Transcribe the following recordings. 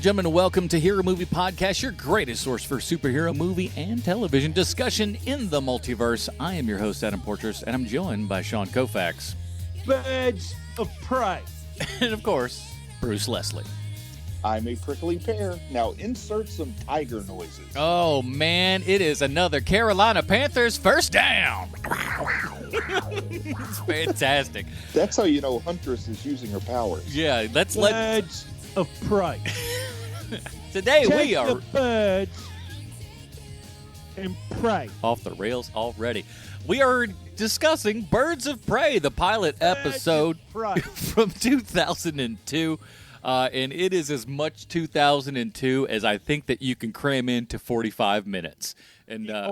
and gentlemen, welcome to Hero Movie Podcast, your greatest source for superhero movie and television discussion in the multiverse. I am your host, Adam Portrais, and I'm joined by Sean Koufax. Birds of prey. And, of course, Bruce Leslie. I'm a prickly pear. Now insert some tiger noises. Oh, man, it is another Carolina Panthers first down. It's fantastic. That's how you know Huntress is using her powers. Yeah, let's Birds of prey. Today Take we are the birds and prey. off the rails already. We are discussing Birds of Prey, the pilot episode from 2002. And it is as much 2002 as I think that you can cram into 45 minutes. And The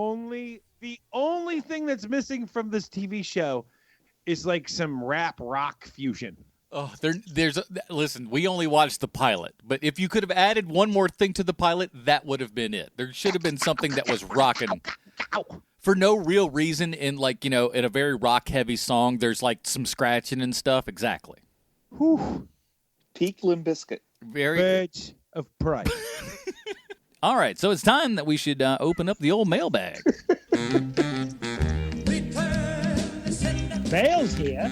only thing that's missing from this TV show is like some rap rock fusion. oh, listen, we only watched the pilot, but if you could have added one more thing to the pilot, that would have been it. There should have been something that was rocking for no real reason in in a very rock heavy song. There's like some scratching and stuff. Exactly. Whew. Peak Limp Bizkit. Very. Birds of prey. All right, so it's time that we should open up the old mailbag. Bale's here.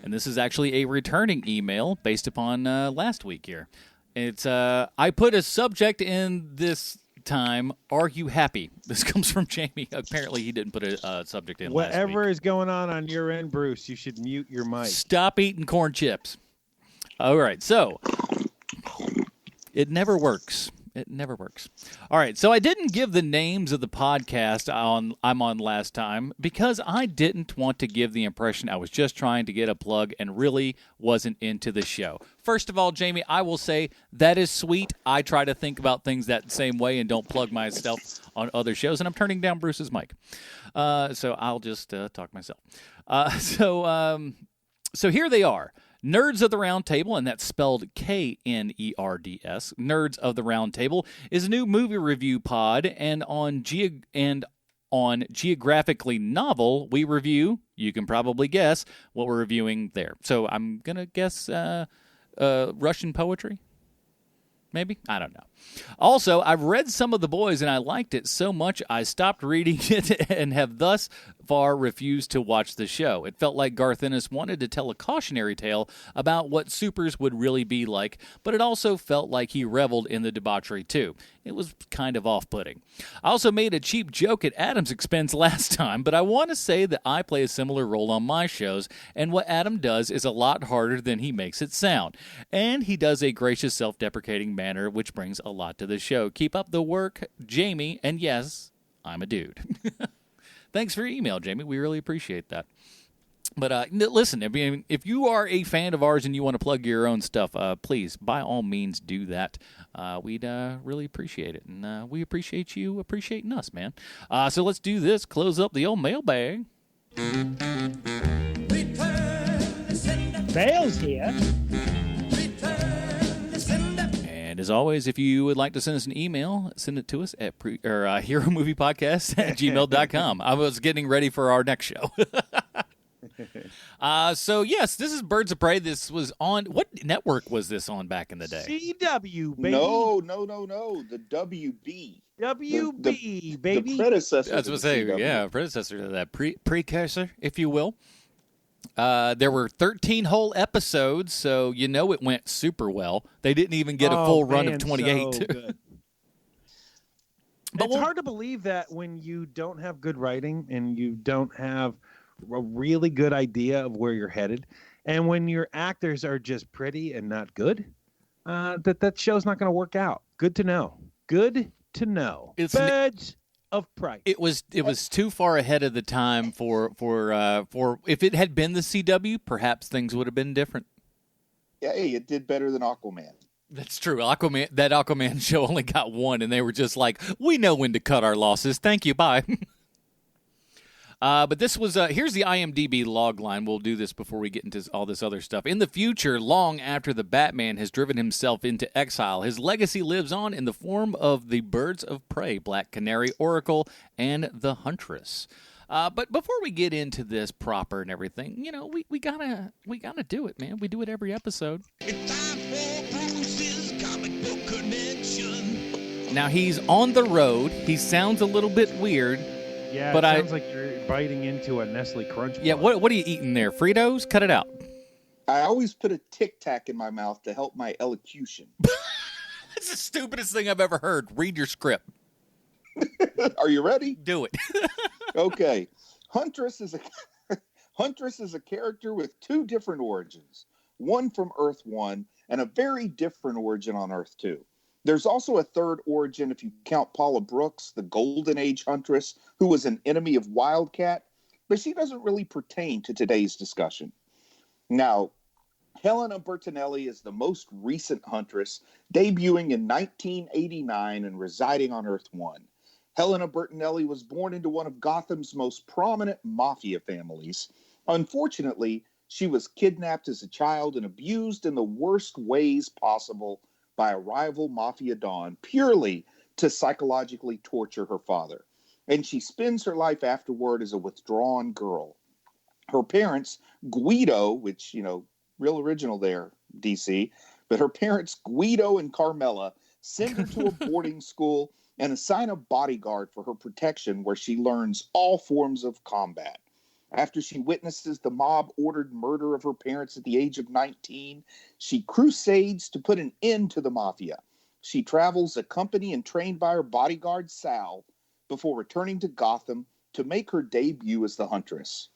And this is actually a returning email based upon last week here. It's I put a subject in this time, are you happy? This comes from Jamie. Apparently he didn't put a subject in last week. Whatever is going on your end, Bruce, you should mute your mic. Stop eating corn chips. All right, so it never works. It never works. All right, so I didn't give the names of the podcast I'm on last time because I didn't want to give the impression I was just trying to get a plug and really wasn't into the show. First of all, Jamie, I will say that is sweet. I try to think about things that same way and don't plug myself on other shows, and I'm turning down Bruce's mic. So I'll just talk myself. So here they are. Nerds of the Round Table, and that's spelled K-N-E-R-D-S. Nerds of the Round Table is a new movie review pod, and on Geographically Novel, we review, you can probably guess, what we're reviewing there. So I'm going to guess Russian poetry? Maybe? I don't know. Also, I've read some of The Boys, and I liked it so much I stopped reading it and have thus far refused to watch the show. It felt like Garth Ennis wanted to tell a cautionary tale about what supers would really be like, but it also felt like he reveled in the debauchery too. It was kind of off-putting. I also made a cheap joke at Adam's expense last time, but I want to say that I play a similar role on my shows, and what Adam does is a lot harder than he makes it sound. And he does a gracious, self-deprecating manner, which brings a lot to the show. Keep up the work, Jamie, and yes, I'm a dude. Thanks for your email, Jamie. We really appreciate that. But listen, if you are a fan of ours and you want to plug your own stuff, please, by all means, do that. We'd really appreciate it. And we appreciate you appreciating us, man. So let's do this. Close up the old mailbag. Bale's here. And as always, if you would like to send us an email, send it to us at heromoviepodcast@gmail.com. I was getting ready for our next show. So, yes, this is Birds of Prey. This was on, what network was this on back in the day? CW, baby. No. The WB. WB, baby. The predecessor. That's what I say. CW. Yeah, predecessor to that, precursor, if you will. There were 13 whole episodes, so it went super well. They didn't even get a full run of 28. So good. It's hard to believe that when you don't have good writing and you don't have a really good idea of where you're headed, and when your actors are just pretty and not good, that show's not going to work out. Good to know. Good to know. Birds of prey. It was too far ahead of the time for if it had been the CW, perhaps things would have been different. Yeah, hey, it did better than Aquaman. That's true. That Aquaman show only got one, and they were just like, we know when to cut our losses. Thank you. Bye. But this was, here's the IMDb log line. We'll do this before we get into all this other stuff. In the future, long after the Batman has driven himself into exile, his legacy lives on in the form of the Birds of Prey, Black Canary, Oracle, and the Huntress. But before we get into this proper and everything, we gotta do it, man. We do it every episode. It's time Now, he's on the road. He sounds a little bit weird. Yeah, but it sounds like you're biting into a Nestle Crunch bar. Yeah, what are you eating there? Fritos? Cut it out. I always put a Tic Tac in my mouth to help my elocution. That's the stupidest thing I've ever heard. Read your script. Are you ready? Do it. Okay. Huntress is a character with two different origins. One from Earth 1 and a very different origin on Earth 2. There's also a third origin if you count Paula Brooks, the Golden Age Huntress, who was an enemy of Wildcat, but she doesn't really pertain to today's discussion. Now, Helena Bertinelli is the most recent Huntress, debuting in 1989 and residing on Earth 1. Helena Bertinelli was born into one of Gotham's most prominent mafia families. Unfortunately, she was kidnapped as a child and abused in the worst ways possible by a rival mafia don, purely to psychologically torture her father. And she spends her life afterward as a withdrawn girl. Her parents, Guido, which, real original there, DC, but her parents, Guido and Carmela, send her to a boarding school and assign a bodyguard for her protection where she learns all forms of combat. After she witnesses the mob-ordered murder of her parents at the age of 19, she crusades to put an end to the mafia. She travels accompanied and trained by her bodyguard, Sal, before returning to Gotham to make her debut as the Huntress.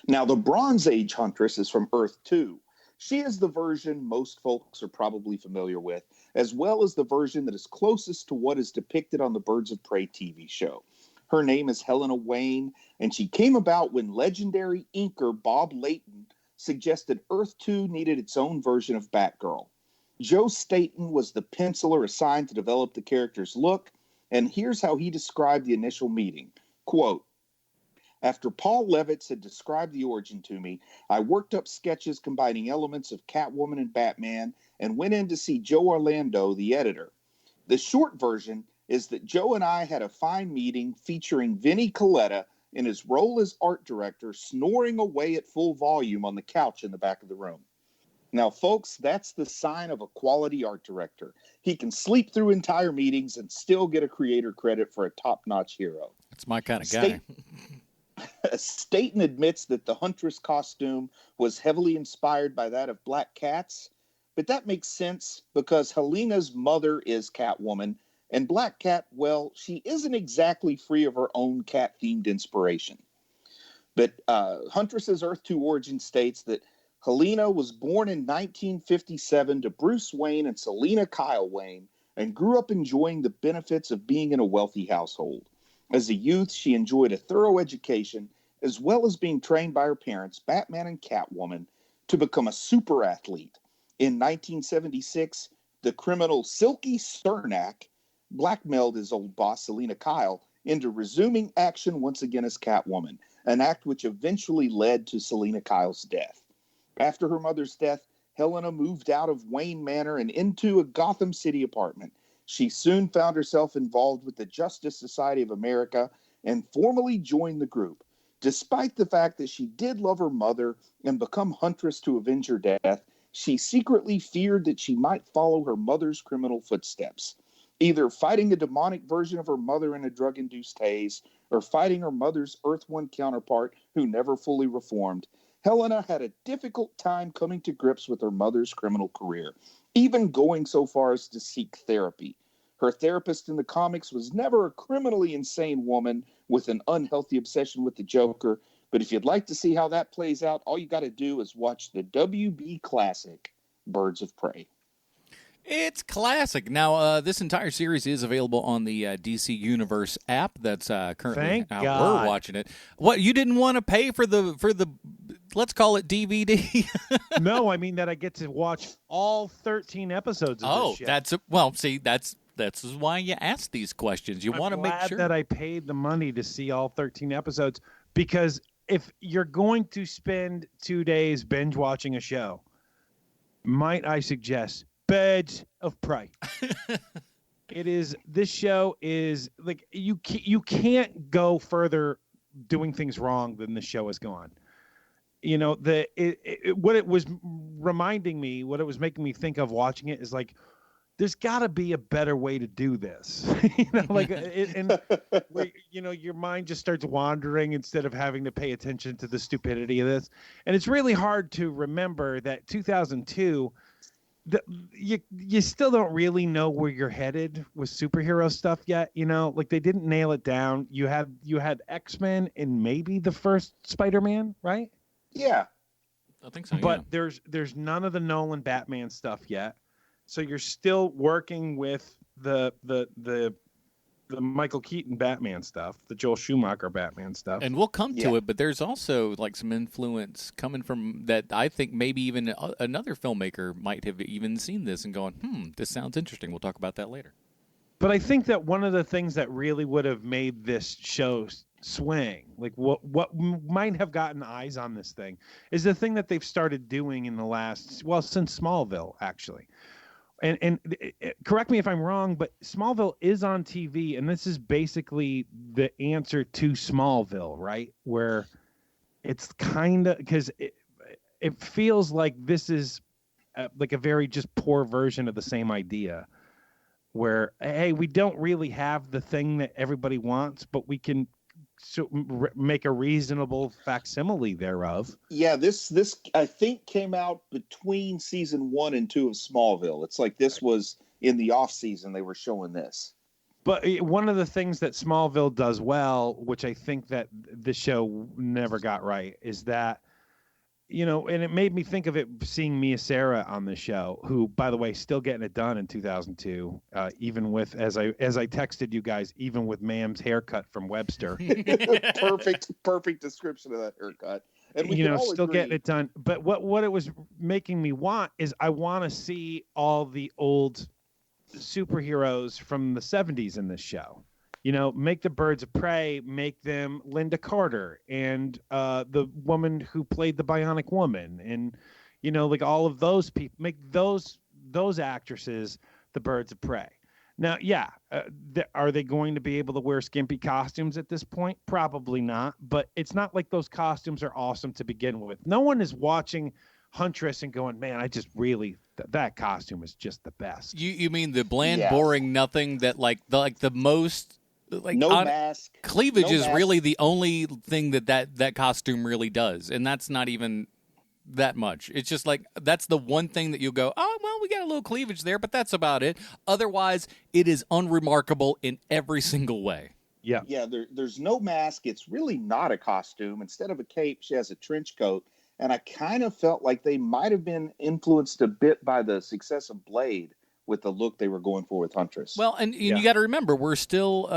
Now, the Bronze Age Huntress is from Earth 2. She is the version most folks are probably familiar with, as well as the version that is closest to what is depicted on the Birds of Prey TV show. Her name is Helena Wayne, and she came about when legendary inker Bob Layton suggested Earth 2 needed its own version of Batgirl. Joe Staton was the penciler assigned to develop the character's look, and here's how he described the initial meeting. Quote, "After Paul Levitz had described the origin to me, I worked up sketches combining elements of Catwoman and Batman and went in to see Joe Orlando, the editor. The short version is that Joe and I had a fine meeting featuring Vinnie Coletta in his role as art director snoring away at full volume on the couch in the back of the room. Now, folks, that's the sign of a quality art director. He can sleep through entire meetings and still get a creator credit for a top-notch hero. That's my kind of guy. Staten admits that the Huntress costume was heavily inspired by that of Black Cat's, but that makes sense because Helena's mother is Catwoman, and Black Cat, well, she isn't exactly free of her own cat-themed inspiration. But Huntress's Earth 2 origin states that Helena was born in 1957 to Bruce Wayne and Selina Kyle Wayne and grew up enjoying the benefits of being in a wealthy household. As a youth, she enjoyed a thorough education as well as being trained by her parents, Batman and Catwoman, to become a super athlete. In 1976, the criminal Silky Cernak blackmailed his old boss, Selina Kyle, into resuming action once again as Catwoman, an act which eventually led to Selina Kyle's death. After her mother's death, Helena moved out of Wayne Manor and into a Gotham City apartment. She soon found herself involved with the Justice Society of America and formally joined the group. Despite the fact that she did love her mother and become Huntress to avenge her death, she secretly feared that she might follow her mother's criminal footsteps, either fighting a demonic version of her mother in a drug-induced haze or fighting her mother's Earth 1 counterpart who never fully reformed. Helena had a difficult time coming to grips with her mother's criminal career, even going so far as to seek therapy. Her therapist in the comics was never a criminally insane woman with an unhealthy obsession with the Joker, but if you'd like to see how that plays out, all you got to do is watch the WB classic, Birds of Prey. It's classic. Now, this entire series is available on the DC Universe app. That's currently Thank out. God. We're watching it. What, you didn't want to pay for the let's call it DVD? No, I mean that I get to watch all 13 episodes of this shit. That's why you ask these questions. You want to make sure that I paid the money to see all 13 episodes, because if you're going to spend 2 days binge watching a show, might I suggest Birds of Prey. This show is like you can't go further doing things wrong than the show has gone. You know, what it was reminding me, what it was making me think of watching it is like there's got to be a better way to do this. Your mind just starts wandering instead of having to pay attention to the stupidity of this. And it's really hard to remember that 2002, you still don't really know where you're headed with superhero stuff yet. They didn't nail it down. You had X-Men and maybe the first Spider-Man, right? Yeah, I think so. But there's none of the Nolan Batman stuff yet. So you're still working with the Michael Keaton Batman stuff, the Joel Schumacher Batman stuff. And we'll come to it, but there's also like some influence coming from that. I think maybe even another filmmaker might have even seen this and gone, this sounds interesting. We'll talk about that later. But I think that one of the things that really would have made this show swing, like what might have gotten eyes on this thing, is the thing that they've started doing in since Smallville, actually. And correct me if I'm wrong, but Smallville is on TV, and this is basically the answer to Smallville, right? Where it's kind of, because it feels like this is like a very just poor version of the same idea, where, hey, we don't really have the thing that everybody wants, but we can make a reasonable facsimile thereof. Yeah, this I think came out between season 1 and 2 of Smallville. It's like this was in the off season they were showing this. But one of the things that Smallville does well, which I think that the show never got right, is that, and it made me think of it seeing Mia Sara on the show, who, by the way, still getting it done in 2002, even with, as I texted you guys, even with Ma'am's haircut from Webster. Perfect description of that haircut. And we still agree. getting it done. But what it was making me want is I want to see all the old superheroes from the 70s in this show. Make the Birds of Prey, make them Linda Carter and the woman who played the Bionic Woman, and like all of those people, make those actresses the Birds of Prey. Now, are they going to be able to wear skimpy costumes at this point? Probably not, but it's not like those costumes are awesome to begin with. No one is watching Huntress and going, man, I just really that costume is just the best. You mean the bland, boring nothing that the most. Mask. Cleavage is really the only thing that costume really does, and that's not even that much. It's just like that's the one thing that you'll go, oh, well, we got a little cleavage there, but that's about it. Otherwise, it is unremarkable in every single way. Yeah. Yeah, there's no mask. It's really not a costume. Instead of a cape, she has a trench coat, and I kind of felt like they might have been influenced a bit by the success of Blade with the look they were going for with Huntress. Well, and you got to remember, we're still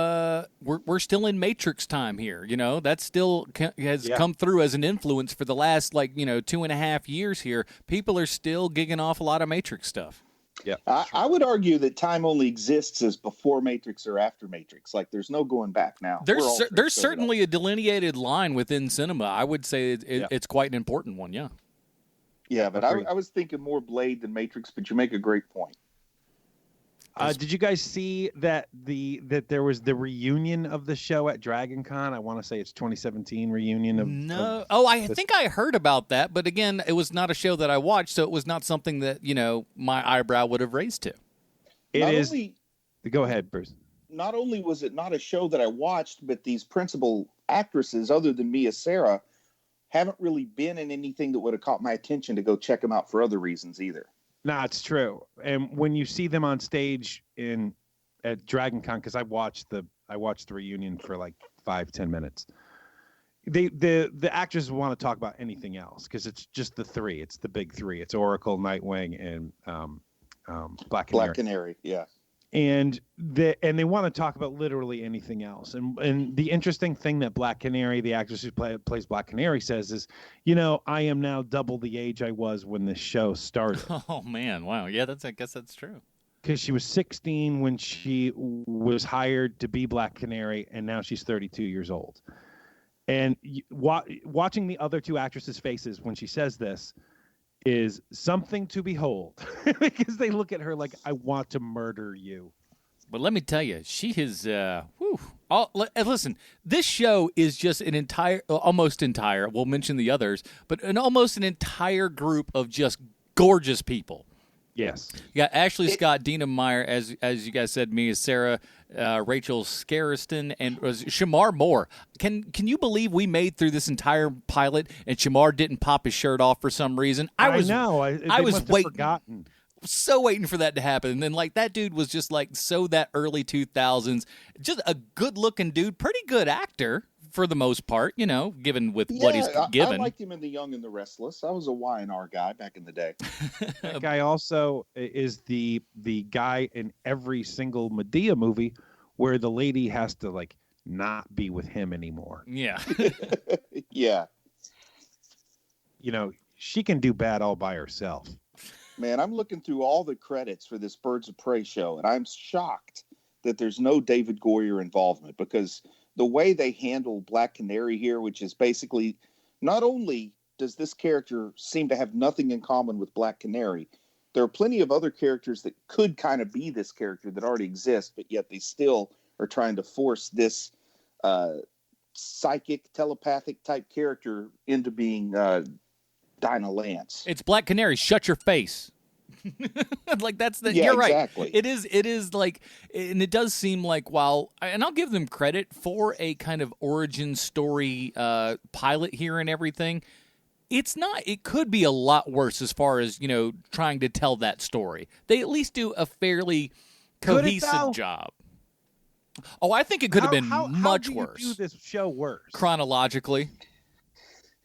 we're still in Matrix time here. That still has come through as an influence for the last 2.5 years here. People are still gigging off a lot of Matrix stuff. Yeah, I would argue that time only exists as before Matrix or after Matrix. Like there's no going back now. There's certainly a delineated line within cinema. I would say it's quite an important one. Yeah. Yeah, but I was thinking more Blade than Matrix. But you make a great point. Did you guys see that there was the reunion of the show at Dragon Con? I want to say it's 2017 reunion of. No. I think I heard about that, but again, it was not a show that I watched, so it was not something that my eyebrow would have raised to. Go ahead, Bruce. Not only was it not a show that I watched, but these principal actresses, other than Mia Sara, haven't really been in anything that would have caught my attention to go check them out for other reasons either. No, it's true. And when you see them on stage at Dragon Con, because I watched the reunion for like 5-10 mints. The actors want to talk about anything else because it's just the three. It's the big three. It's Oracle, Nightwing, and Black Canary. Black Canary, yeah. And they want to talk about literally anything else. And the interesting thing that Black Canary, the actress who plays Black Canary, says is, I am now double the age I was when this show started. Oh man, wow, yeah, I guess that's true. Because she was 16 when she was hired to be Black Canary, and now she's 32 years old. And watching the other two actresses' faces when she says this is something to behold because they look at her like, I want to murder you. But let me tell you, she is, listen, this show is just almost entire, we'll mention the others, but almost an entire group of just gorgeous people. Yes. You got Ashley Scott, Dina Meyer, as you guys said, me as Sarah, Rachel Scariston, and was Shamar Moore. Can you believe we made through this entire pilot and Shamar didn't pop his shirt off for some reason? I know. They was must have waiting. forgotten. So waiting for that to happen. And then, like, that dude was just, like, so that early 2000s. Just a good-looking dude. Pretty good actor, for the most part, you know, given with what he's given. I liked him in The Young and the Restless. I was a Y&R guy back in the day. That guy also is the guy in every single Medea movie where the lady has to, like, not be with him anymore. Yeah. Yeah. You know, she can do bad all by herself. Man, I'm looking through all the credits for this Birds of Prey show, and I'm shocked that there's no David Goyer involvement, because the way they handle Black Canary here, which is basically, not only does this character seem to have nothing in common with Black Canary, there are plenty of other characters that could kind of be this character that already exist, but yet they still are trying to force this psychic, telepathic type character into being Dinah Lance. It's Black Canary. Shut your face. Like, that's the. Yeah, you're right. exactly. It is like, and it does seem like, while, and I'll give them credit for a kind of origin story pilot here and everything. It's not. It could be a lot worse as far as, you know, trying to tell that story. They at least do a fairly cohesive job. Oh, I think it could have been much worse. How do this show worse? Chronologically.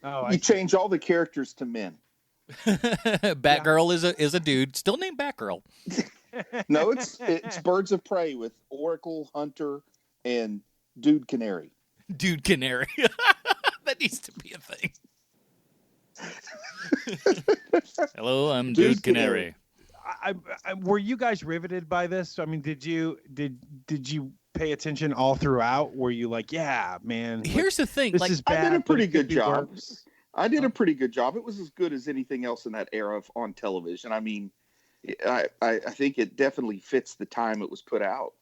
You change all the characters to men. Batgirl is a dude, still named Batgirl. No, it's Birds of Prey with Oracle, Hunter, and Dude Canary. Dude Canary. That needs to be a thing. Hello, I'm Dude Canary. Were you guys riveted by this? I mean, did you pay attention all throughout? Were you like, yeah, man? Here's the thing. This like, is bad, I did a pretty good job. Worse. I did a pretty good job. It was as good as anything else in that era on television. I mean, I think it definitely fits the time it was put out.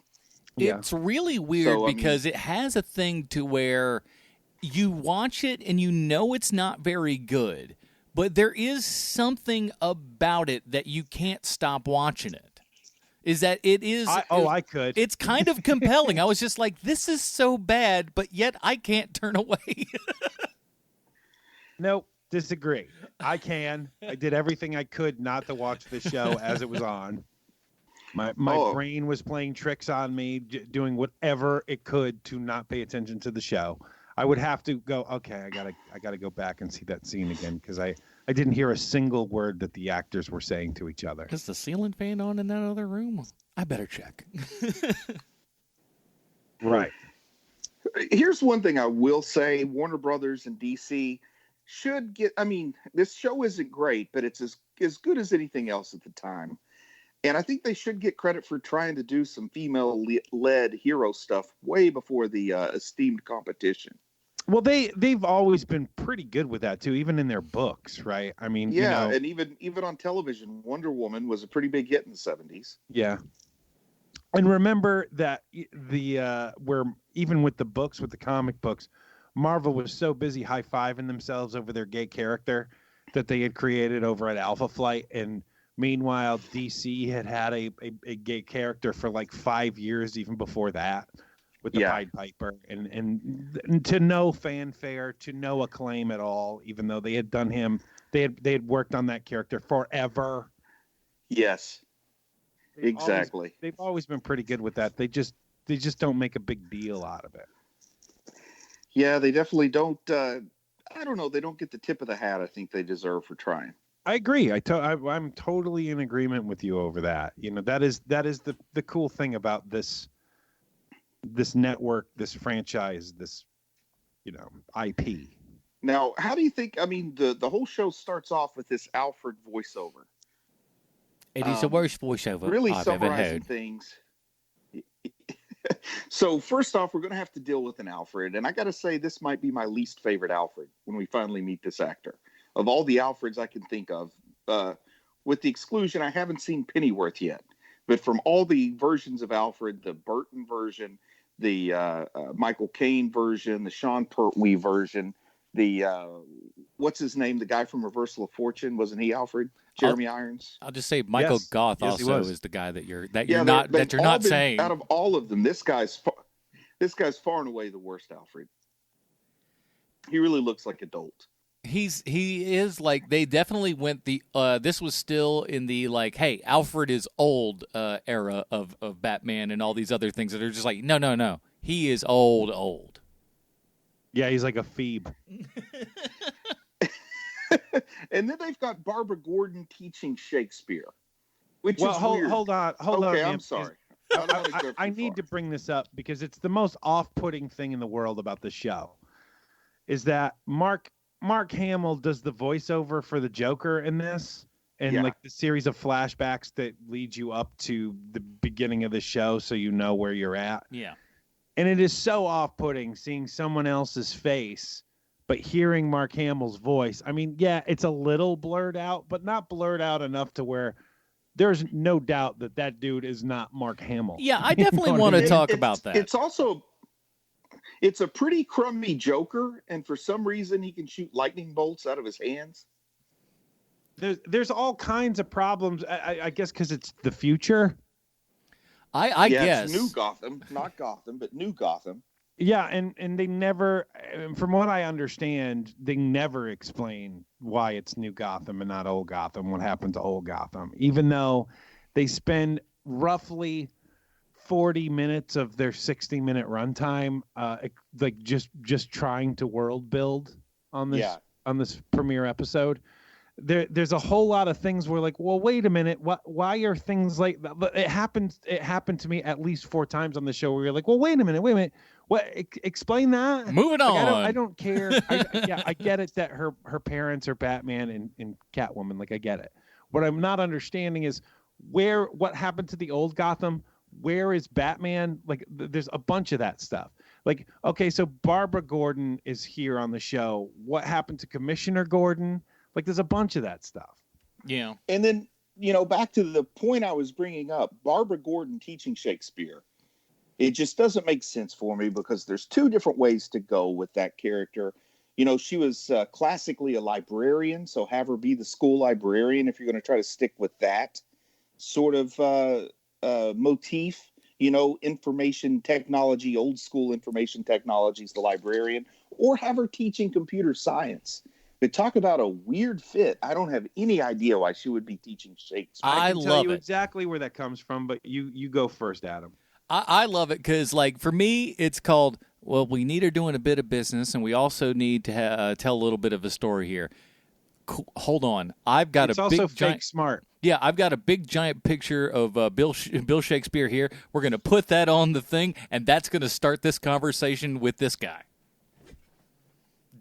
It's really weird because it has a thing to where you watch it and you know it's not very good, but there is something about it that you can't stop watching it. Is that it is... I could. It's kind of compelling. I was just like, this is so bad, but yet I can't turn away. Nope, disagree. I can. I did everything I could not to watch the show as it was on. My brain was playing tricks on me, doing whatever it could to not pay attention to the show. I would have to go, okay, I gotta go back and see that scene again, because I didn't hear a single word that the actors were saying to each other. Is the ceiling fan on in that other room? I better check. Right. Here's one thing I will say. Warner Brothers and DC should get, I mean, this show isn't great, but it's as good as anything else at the time. And I think they should get credit for trying to do some female-led hero stuff way before the esteemed competition. Well, they've always been pretty good with that too, even in their books, right? I mean, yeah, and even on television, Wonder Woman was a pretty big hit in the 70s. Yeah, and remember that where even with the books, with the comic books, Marvel was so busy high-fiving themselves over their gay character that they had created over at Alpha Flight, and meanwhile, DC had a gay character for like 5 years, even before that, with the Pied Piper, and to no fanfare, to no acclaim at all, even though they had done him, they had worked on that character forever. Yes, exactly. They've always been pretty good with that. They just don't make a big deal out of it. Yeah, they definitely don't. I don't know. They don't get the tip of the hat I think they deserve for trying. I agree. I'm totally in agreement with you over that. You know, that is the cool thing about this network, this franchise, this, you know, IP. Now, how do you think? I mean, the whole show starts off with this Alfred voiceover. It is the worst voiceover really I've ever summarizing heard. Things. So first off, we're going to have to deal with an Alfred, and I got to say this might be my least favorite Alfred when we finally meet this actor. Of all the Alfreds I can think of, with the exclusion, I haven't seen Pennyworth yet. But from all the versions of Alfred, the Burton version, the Michael Caine version, the Sean Pertwee version, the what's his name? The guy from Reversal of Fortune, wasn't he Alfred? Jeremy Irons. I'll just say Michael Goth Yes, also is the guy that you're not saying. Out of all of them, this guy's far and away the worst, Alfred. He really looks like adult. He is like, they definitely went the this was still in the like, hey, Alfred is old era of Batman and all these other things that are just like, no, he is old. Yeah, he's like a Phoebe. And then they've got Barbara Gordon teaching Shakespeare, which is weird. Hold on. Okay, I'm sorry. I need to bring this up because it's the most off-putting thing in the world about the show. Is that Mark Hamill does the voiceover for the Joker in this, and like the series of flashbacks that lead you up to the beginning of the show, so you know where you're at. Yeah, and it is so off-putting seeing someone else's face. But hearing Mark Hamill's voice, I mean, yeah, it's a little blurred out, but not blurred out enough to where there's no doubt that dude is not Mark Hamill. Yeah, I definitely want to talk about that. It's a pretty crummy Joker, and for some reason he can shoot lightning bolts out of his hands. There's all kinds of problems, I guess, because it's the future. I guess. It's New Gotham, not Gotham, but New Gotham. Yeah, and they never, from what I understand, they never explain why it's New Gotham and not Old Gotham, what happened to Old Gotham, even though they spend roughly 40 minutes of their 60-minute runtime like just trying to world build on this premiere episode. There's a whole lot of things where like, well, wait a minute, why are things like that? It happened to me at least 4 times on the show where you're like, well, wait a minute. What? Explain that. Moving on. I don't care. I get it that her parents are Batman and Catwoman. Like, I get it. What I'm not understanding is what happened to the old Gotham? Where is Batman? Like, there's a bunch of that stuff. Like, okay, so Barbara Gordon is here on the show. What happened to Commissioner Gordon? Like, there's a bunch of that stuff. Yeah. And then, back to the point I was bringing up, Barbara Gordon teaching Shakespeare. It just doesn't make sense for me because there's 2 different ways to go with that character. She was classically a librarian, so have her be the school librarian if you're going to try to stick with that sort of motif. Information technology, old school information technology is the librarian, or have her teaching computer science. But talk about a weird fit. I don't have any idea why she would be teaching Shakespeare. I can tell you exactly where that comes from, but you go first, Adam. I love it because, like, for me, it's called, well, we need her doing a bit of business, and we also need to tell a little bit of a story here. Hold on. I've got it's a also big fake giant smart. Yeah, I've got a big giant picture of Bill Shakespeare here. We're going to put that on the thing, and that's going to start this conversation with this guy.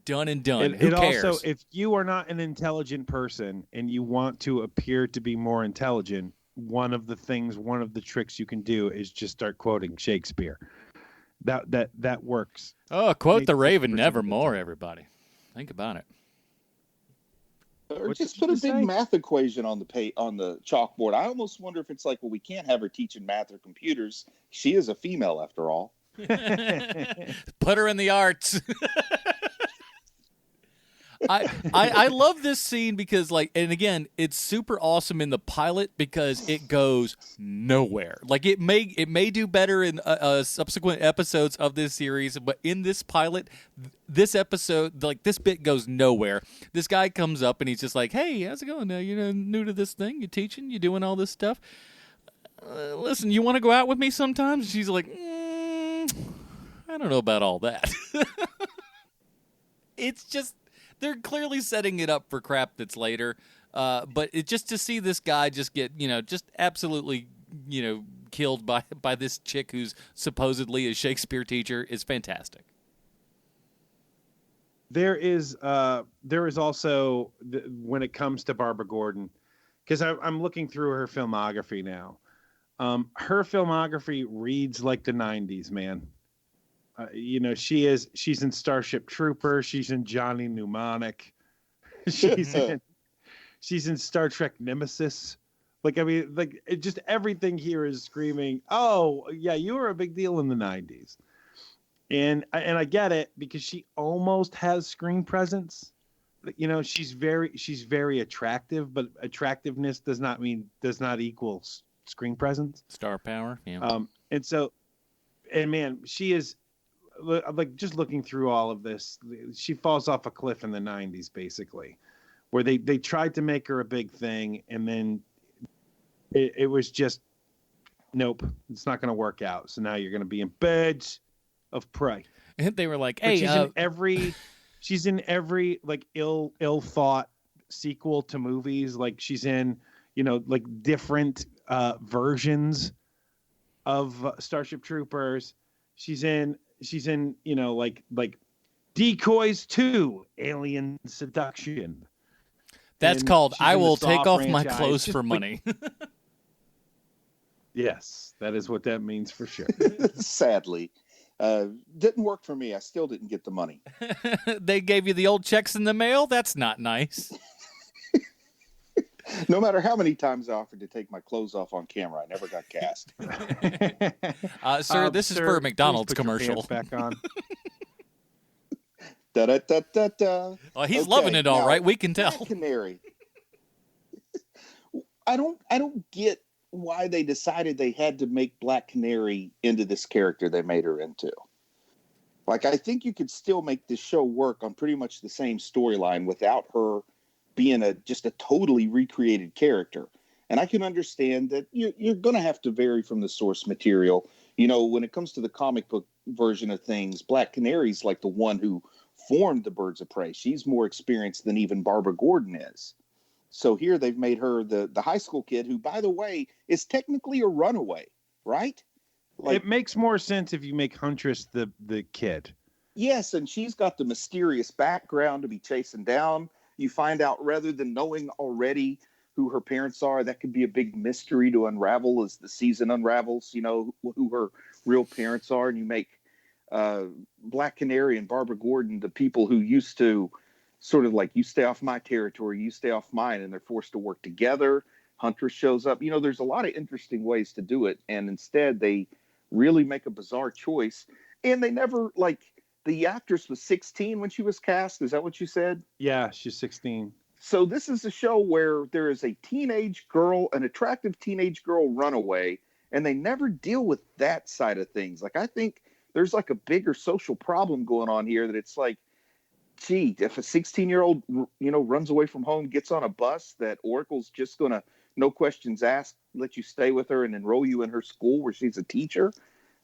Done and done. Who cares? Also, if you are not an intelligent person and you want to appear to be more intelligent, one of the tricks you can do is just start quoting Shakespeare. That works. Oh, quote the Raven nevermore, everybody. Think about it. Or just put a big math equation on the chalkboard. I almost wonder if it's like, well, we can't have her teaching math or computers. She is a female after all. Put her in the arts. I love this scene because, like, and again, it's super awesome in the pilot because it goes nowhere. Like, it may do better in subsequent episodes of this series, but in this pilot, this episode, like, this bit goes nowhere. This guy comes up and he's just like, "Hey, how's it going? You're new to this thing? You teaching? You doing all this stuff? Listen, you want to go out with me sometimes?" She's like, "I don't know about all that." It's just. They're clearly setting it up for crap that's later, but just to see this guy just get, just absolutely, killed by this chick who's supposedly a Shakespeare teacher is fantastic. There is also, when it comes to Barbara Gordon, because I'm looking through her filmography now. Her filmography reads like the 90s, man. She's in Starship Trooper. She's in Johnny Mnemonic. She's in Star Trek Nemesis. Just everything here is screaming, "Oh, yeah, you were a big deal in the 90s." And I get it because she almost has screen presence. You know, she's very attractive, but attractiveness does not equal screen presence. Star power. Yeah. And man, she is like, just looking through all of this, she falls off a cliff in the 90s, basically, where they tried to make her a big thing, and then it was just, nope, it's not going to work out. So now you're going to be in Birds of Prey. And they were like, hey, she's in every like ill thought sequel to movies. Like, she's in, you know, like different versions of Starship Troopers. She's in, you know, like Decoys 2, Alien Seduction. That's and called I Will Saw Take Off My franchise. Clothes Just for like- Money. Yes, that is what that means for sure. Sadly, didn't work for me. I still didn't get the money. They gave you the old checks in the mail? That's not nice. No matter how many times I offered to take my clothes off on camera, I never got cast. Sir, this is for a McDonald's please put your commercial. pants back on. Da da da da da. Well, he's loving it all now, right. We can tell. Black Canary. I don't get why they decided they had to make Black Canary into this character they made her into. Like, I think you could still make this show work on pretty much the same storyline without her being just a totally recreated character. And I can understand that you're going to have to vary from the source material. You know, when it comes to the comic book version of things, Black Canary's like the one who formed the Birds of Prey. She's more experienced than even Barbara Gordon is. So here they've made her the high school kid who, by the way, is technically a runaway, right? Like, it makes more sense if you make Huntress the kid. Yes, and she's got the mysterious background to be chasing down. You find out, rather than knowing already who her parents are, that could be a big mystery to unravel as the season unravels, you know, who her real parents are. And you make Black Canary and Barbara Gordon the people who used to sort of like, you stay off my territory, you stay off mine, and they're forced to work together. Huntress shows up. You know, there's a lot of interesting ways to do it. And instead, they really make a bizarre choice. And they never, like, the actress was 16 when she was cast. Is that what you said? Yeah, she's 16. So this is a show where there is a teenage girl, an attractive teenage girl runaway, and they never deal with that side of things. Like, I think there's like a bigger social problem going on here, that it's like, gee, if a 16-year-old, you know, runs away from home, gets on a bus, that Oracle's just going to, no questions asked, let you stay with her and enroll you in her school where she's a teacher.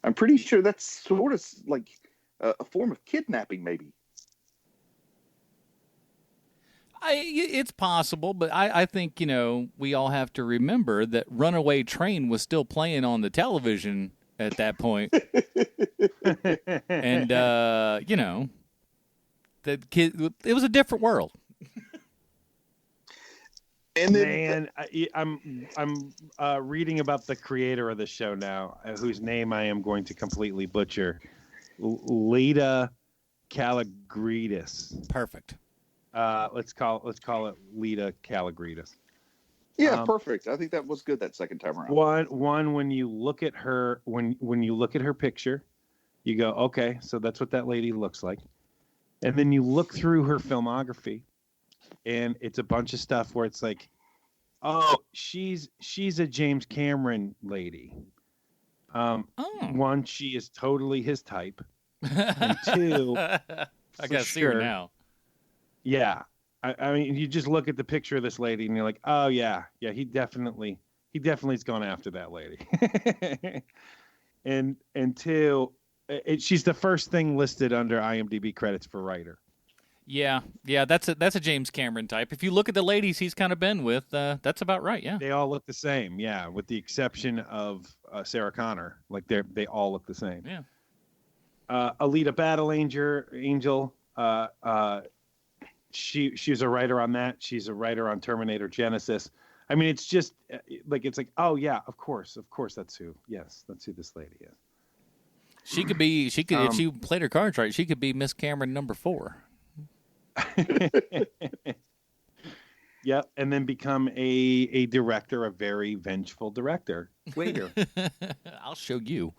I'm pretty sure that's sort of like a form of kidnapping, maybe. It's possible, but I think, you know, we all have to remember that Runaway Train was still playing on the television at that point. And, you know, the kid, it was a different world. And then, I'm reading about the creator of the show now, whose name I am going to completely butcher. Lita Kalogridis. Perfect. Let's call it Lita Kalogridis. Yeah, perfect. I think that was good that second time around. One when you look at her, when you look at her picture, you go, okay, so that's what that lady looks like. And then you look through her filmography, and it's a bunch of stuff where it's like, oh, she's a James Cameron lady. One, she is totally his type. And two, I gotta see her now. Yeah, I mean, you just look at the picture of this lady, and you're like, oh yeah, he definitely's gone after that lady. and two, she's the first thing listed under IMDb credits for writer. Yeah, that's a James Cameron type. If you look at the ladies he's kind of been with, that's about right. Yeah, they all look the same. Yeah, with the exception of Sarah Connor, like they all look the same. Yeah. Alita Battle Angel. She's a writer on that. She's a writer on Terminator Genesis. I mean, it's just like, it's like, oh yeah, of course, that's who. Yes, that's who this lady is. She could if she played her cards right, she could be Miss Cameron number 4. Yep, and then become a director, a very vengeful director later. I'll show you.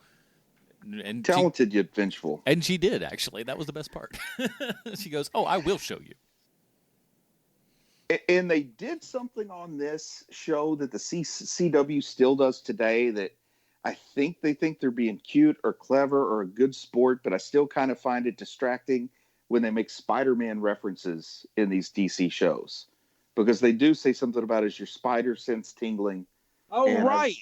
And talented yet vengeful. And she did, actually. That was the best part. She goes, "Oh, I will show you." And they did something on this show that the CW still does today that I think they think they're being cute or clever or a good sport, but I still kind of find it distracting when they make Spider-Man references in these DC shows. Because they do say something about, is your spider sense tingling? Oh, right.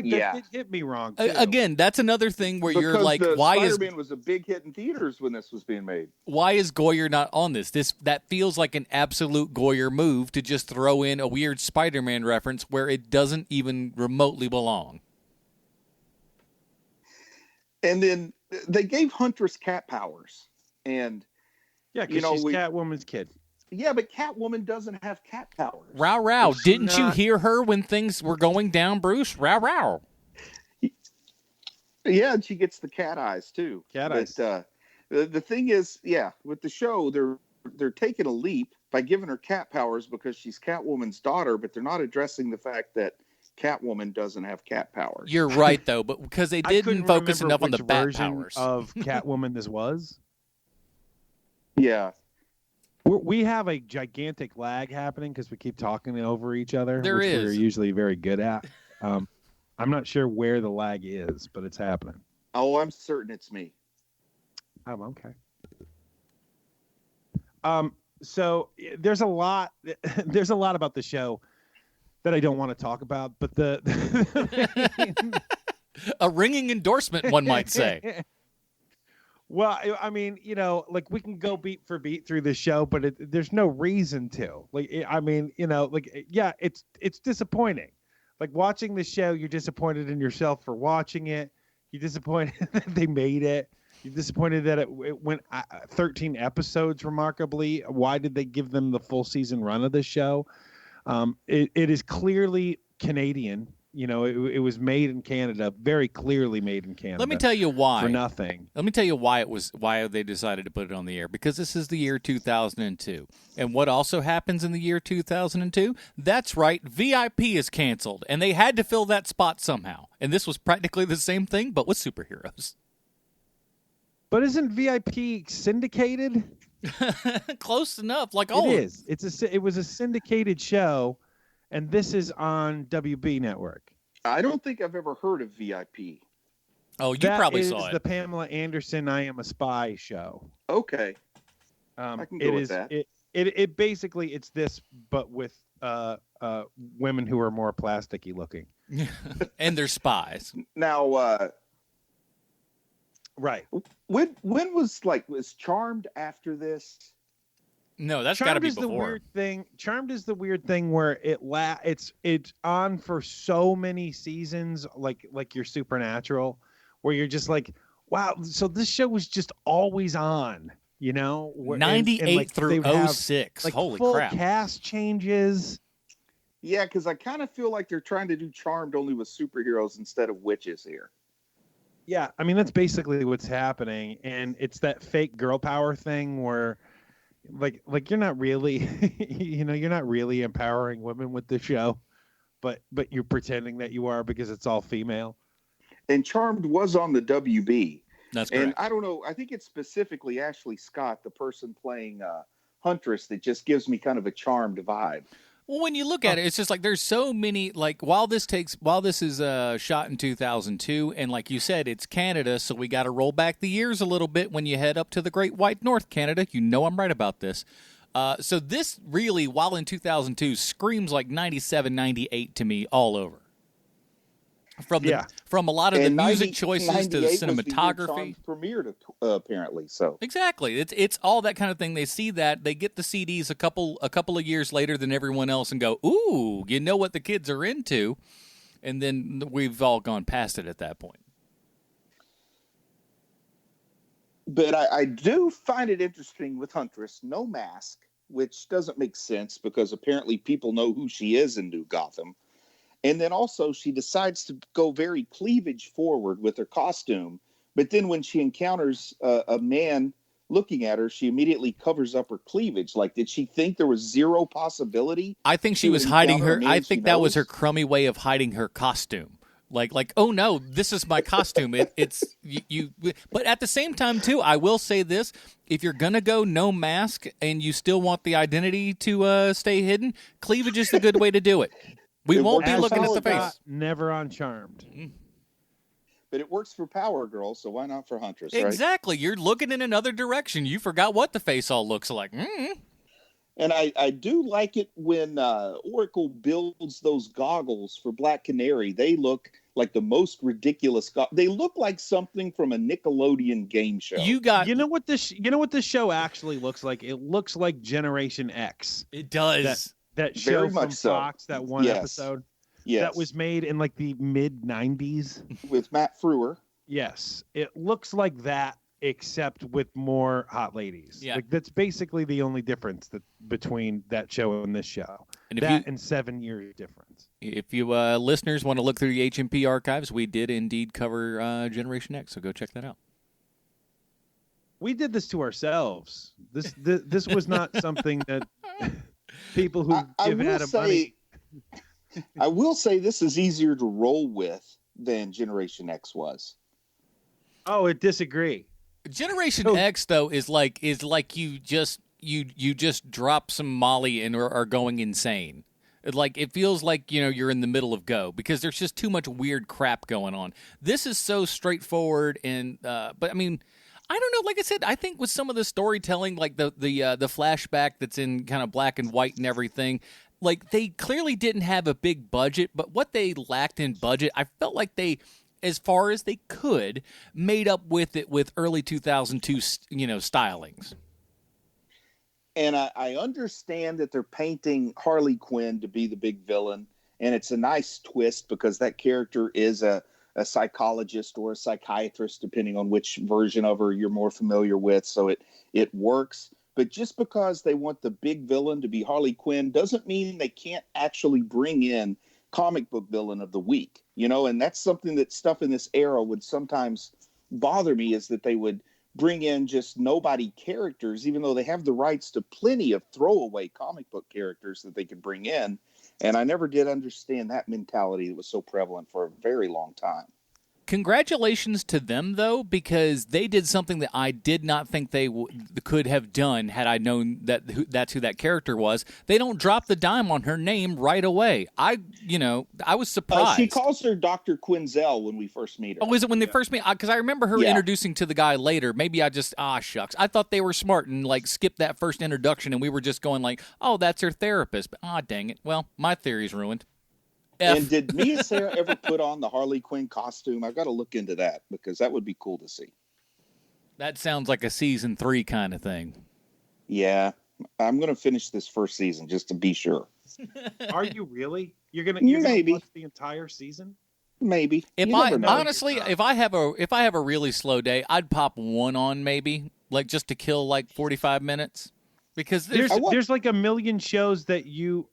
Yeah. That did hit me wrong, too. Again, that's another thing where Because you're like, why Spider-Man was a big hit in theaters when this was being made. Why is Goyer not on this? That feels like an absolute Goyer move to just throw in a weird Spider-Man reference where it doesn't even remotely belong. And then they gave Huntress cat powers. And yeah, because she's Catwoman's kid. Yeah, but Catwoman doesn't have cat powers. Row, row. Didn't you hear her when things were going down, Bruce? Row, row. Yeah, and she gets the cat eyes, too. Cat eyes. The thing is, yeah, with the show, they're taking a leap by giving her cat powers because she's Catwoman's daughter, but they're not addressing the fact that Catwoman doesn't have cat powers. You're right, though, but because they didn't focus enough on the bat powers. Of Catwoman this was? Yeah. We have a gigantic lag happening because we keep talking over each other, which we're usually very good at. I'm not sure where the lag is, but it's happening. Oh, I'm certain it's me. Oh, okay. So there's a lot about the show that I don't want to talk about, but a ringing endorsement, one might say. Well, I mean, like we can go beat for beat through the show, but there's no reason to. Yeah, it's disappointing. Like watching the show, you're disappointed in yourself for watching it. You're disappointed that they made it. You're disappointed that it went 13 episodes, remarkably. Why did they give them the full season run of the show? It is clearly Canadian. It was made in Canada, very clearly made in Canada. Let me tell you why. For nothing. Let me tell you why they decided to put it on the air. Because this is the year 2002. And what also happens in the year 2002? That's right, VIP is canceled. And they had to fill that spot somehow. And this was practically the same thing, but with superheroes. But isn't VIP syndicated? Close enough. It is. It was a syndicated show. And this is on WB Network. I don't think I've ever heard of VIP. Oh, you probably saw it. That is the Pamela Anderson I Am a Spy show. Okay. I can go with that. It basically, it's this, but with women who are more plasticky looking. And they're spies. Now, right. When was Charmed after this? No, that's got to be before. Charmed is the weird thing where it's on for so many seasons, like your Supernatural, where you're just like, wow. So this show was just always on, 98 through 06. Holy full crap! Cast changes. Yeah, because I kind of feel like they're trying to do Charmed only with superheroes instead of witches here. Yeah, I mean that's basically what's happening, and it's that fake girl power thing where. Like you're not really, you're not really empowering women with the show, but you're pretending that you are because it's all female. And Charmed was on the WB. That's correct. And I don't know, I think it's specifically Ashley Scott, the person playing Huntress, that just gives me kind of a Charmed vibe. Well, when you look at it, it's just like there's so many, while this is shot in 2002, and like you said, it's Canada, so we got to roll back the years a little bit when you head up to the Great White North, Canada. I'm right about this. So this really, while in 2002, screams like 97, 98 to me all over. From a lot of the music choices to the cinematography. Premiered apparently, so exactly, it's all that kind of thing. They see that, they get the CDs a couple of years later than everyone else, and go, "Ooh, you know what the kids are into," and then we've all gone past it at that point. But I do find it interesting with Huntress, no mask, which doesn't make sense because apparently people know who she is in New Gotham. And then also she decides to go very cleavage forward with her costume. But then when she encounters a man looking at her, she immediately covers up her cleavage. Like, did she think there was zero possibility? I think she was hiding her. I think that was her crummy way of hiding her costume. Like, oh no, this is my costume. It's you. But at the same time, too, I will say this: if you're gonna go no mask and you still want the identity to stay hidden, cleavage is the good way to do it. We won't be looking at the face. Never on Charmed. But it works for Power Girl, so why not for Huntress? Right? Exactly. You're looking in another direction. You forgot what the face all looks like. And I do like it when Oracle builds those goggles for Black Canary. They look like the most ridiculous. They look like something from a Nickelodeon game show. You know what this show actually looks like? It looks like Generation X. It does. That show Very from much so. Fox, that one episode. Yes. That was made in like the mid 90s with Matt Frewer. Yes, it looks like that, except with more hot ladies. Yeah. Like that's basically the only difference between that show and this show. And and 7 years difference. If you listeners want to look through the HMP archives, we did indeed cover Generation X, so go check that out. We did this to ourselves. This was not something that people who give Adam money. I will say this is easier to roll with than Generation X was. Oh, I disagree. Generation X though is like you just drop some Molly and are going insane. It feels like you're in the middle of Go because there's just too much weird crap going on. This is so straightforward and but I mean I don't know. Like I said, I think with some of the storytelling, like the flashback that's in kind of black and white and everything, like they clearly didn't have a big budget, but what they lacked in budget, I felt like they, as far as they could, made up with it with early 2002, stylings. And I understand that they're painting Harley Quinn to be the big villain, and it's a nice twist because that character is a psychologist or a psychiatrist, depending on which version of her you're more familiar with. So it works. But just because they want the big villain to be Harley Quinn doesn't mean they can't actually bring in comic book villain of the week, and that's something that stuff in this era would sometimes bother me, is that they would bring in just nobody characters, even though they have the rights to plenty of throwaway comic book characters that they could bring in. And I never did understand that mentality that was so prevalent for a very long time. Congratulations to them, though, because they did something that I did not think they could have done had I known that's who that character was. They don't drop the dime on her name right away. I was surprised. She calls her Dr. Quinzel when we first meet her. Oh, is it when they first meet? Because I remember her introducing to the guy later. Maybe I just, shucks. I thought they were smart and, skipped that first introduction, and we were just going oh, that's her therapist. But, dang it. Well, my theory's ruined. And did Mia Sarah ever put on the Harley Quinn costume? I've got to look into that because that would be cool to see. That sounds like a season 3 kind of thing. Yeah. I'm going to finish this first season just to be sure. Are you really? You're gonna watch the entire season? Maybe. If I have a really slow day, I'd pop one on maybe, just to kill 45 minutes. Because there's like a million shows that you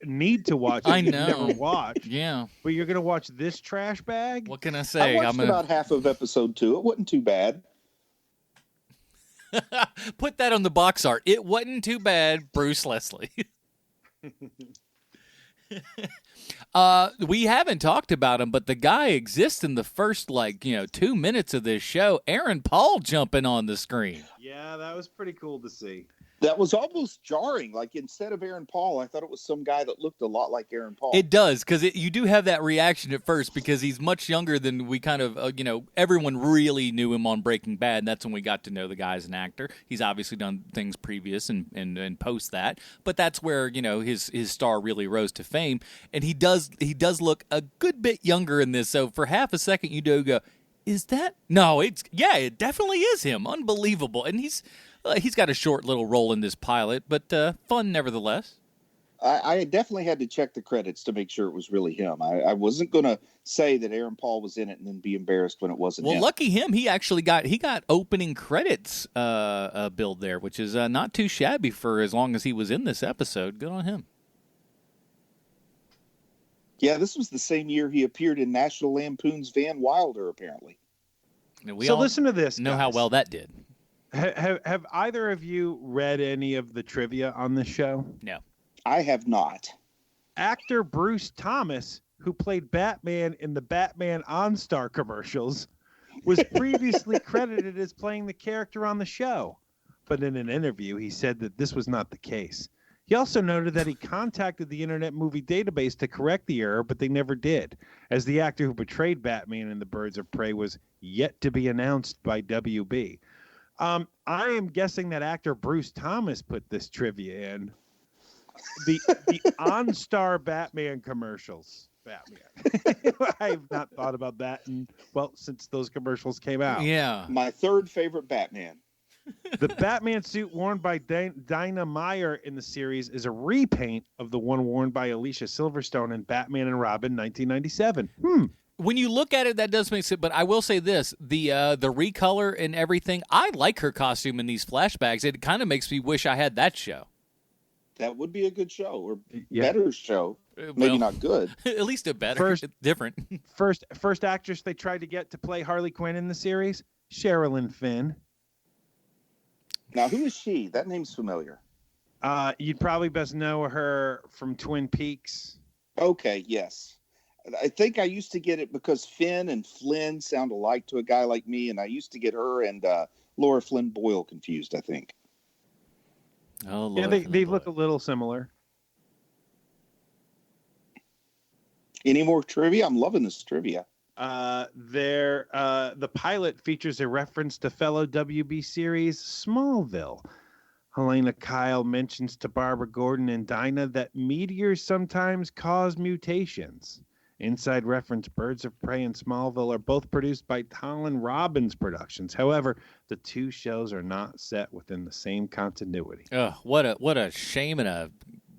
need to watch. I know. You never watch. Yeah. But you're gonna watch this trash bag? What can I say? I watched about half of episode 2. It wasn't too bad. Put that on the box art. It wasn't too bad, Bruce Leslie. We haven't talked about him, but the guy exists in the first 2 minutes of this show. Aaron Paul jumping on the screen. Yeah, that was pretty cool to see. That was almost jarring. Instead of Aaron Paul, I thought it was some guy that looked a lot like Aaron Paul. It does, because you do have that reaction at first, because he's much younger than we kind of, everyone really knew him on Breaking Bad, and that's when we got to know the guy as an actor. He's obviously done things previous and post that, but that's where, his star really rose to fame, and he does look a good bit younger in this, so for half a second you do go, is that? No, it definitely is him. Unbelievable. And he's got a short little role in this pilot, but fun nevertheless. I definitely had to check the credits to make sure it was really him. I wasn't going to say that Aaron Paul was in it and then be embarrassed when it wasn't him. Well, lucky him. He actually got opening credits billed there, which is not too shabby for as long as he was in this episode. Good on him. Yeah, this was the same year he appeared in National Lampoon's Van Wilder, apparently. So listen to this. Know how well that did. Have either of you read any of the trivia on this show? No. I have not. Actor Bruce Thomas, who played Batman in the Batman OnStar commercials, was previously credited as playing the character on the show. But in an interview, he said that this was not the case. He also noted that he contacted the Internet Movie Database to correct the error, but they never did, as the actor who portrayed Batman in The Birds of Prey was yet to be announced by WB. I am guessing that actor Bruce Thomas put this trivia in. The OnStar Batman commercials. Batman. I've not thought about that since those commercials came out. Yeah. My third favorite Batman. The Batman suit worn by Dinah Meyer in the series is a repaint of the one worn by Alicia Silverstone in Batman and Robin 1997. When you look at it, that does make sense. But I will say this: the recolor and everything. I like her costume in these flashbacks. It kind of makes me wish I had that show. That would be a good show, or better show. Maybe not good. At least a better, different. First actress they tried to get to play Harley Quinn in the series, Sherilyn Fenn. Now, who is she? That name's familiar. You'd probably best know her from Twin Peaks. Okay, yes. I think I used to get it because Finn and Flynn sound alike to a guy like me, and I used to get her and Laura Flynn Boyle confused, I think. Oh, Lord, yeah, they look a little similar. Any more trivia? I'm loving this trivia. The pilot features a reference to fellow WB series Smallville. Helena Kyle mentions to Barbara Gordon and Dinah that meteors sometimes cause mutations. Inside reference, Birds of Prey and Smallville are both produced by Colin Robbins Productions. However, the two shows are not set within the same continuity. Oh, what a shame and a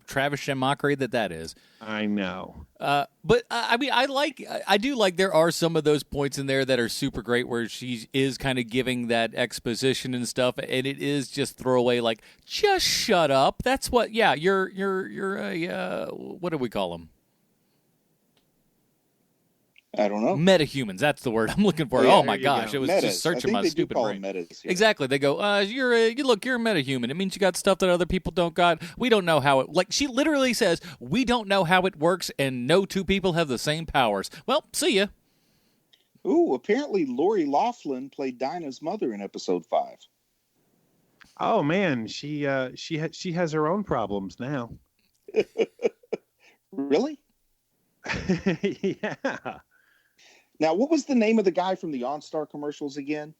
travesty and mockery that is. I know. But I mean, I do like there are some of those points in there that are super great where she is kind of giving that exposition and stuff, and it is just throwaway, like, just shut up. That's what, yeah, you're a, what do we call them? I don't know. Metahumans, that's the word I'm looking for. Yeah, oh my gosh, go. it was Metas. just searching my stupid brain. Metas, yeah. Exactly. They go, you're a metahuman. It means you got stuff that other people don't got. We don't know how it, like, she literally says, we don't know how it works, and no two people have the same powers. Well, see ya. Ooh, apparently Lori Loughlin played Dinah's mother in episode 5. Oh man, she has her own problems now. Really? Yeah. Now, what was the name of the guy from the OnStar commercials again?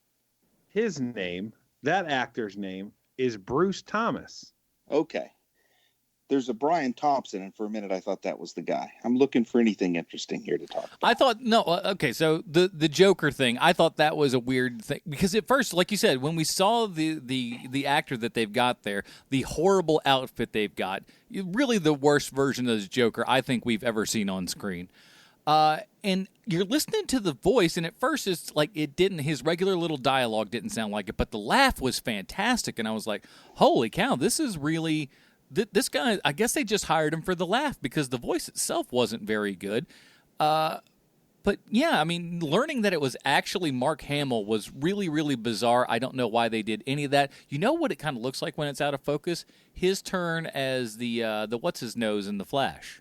His name, that actor's name, is Bruce Thomas. Okay. There's a Brian Thompson, and for a minute I thought that was the guy. I'm looking for anything interesting here to talk about. I thought, okay, so the Joker thing, I thought that was a weird thing. Because at first, like you said, when we saw the actor that they've got there, the horrible outfit they've got, really the worst version of the Joker I think we've ever seen on screen. And you're listening to the voice, and at first it's like his regular little dialogue didn't sound like it, but the laugh was fantastic, and I was like, holy cow, this is really, this guy, I guess they just hired him for the laugh because the voice itself wasn't very good. But yeah, I mean, learning that it was actually Mark Hamill was really, really bizarre. I don't know why they did any of that. You know what it kind of looks like when it's out of focus? His turn as the what's-his-nose in The Flash.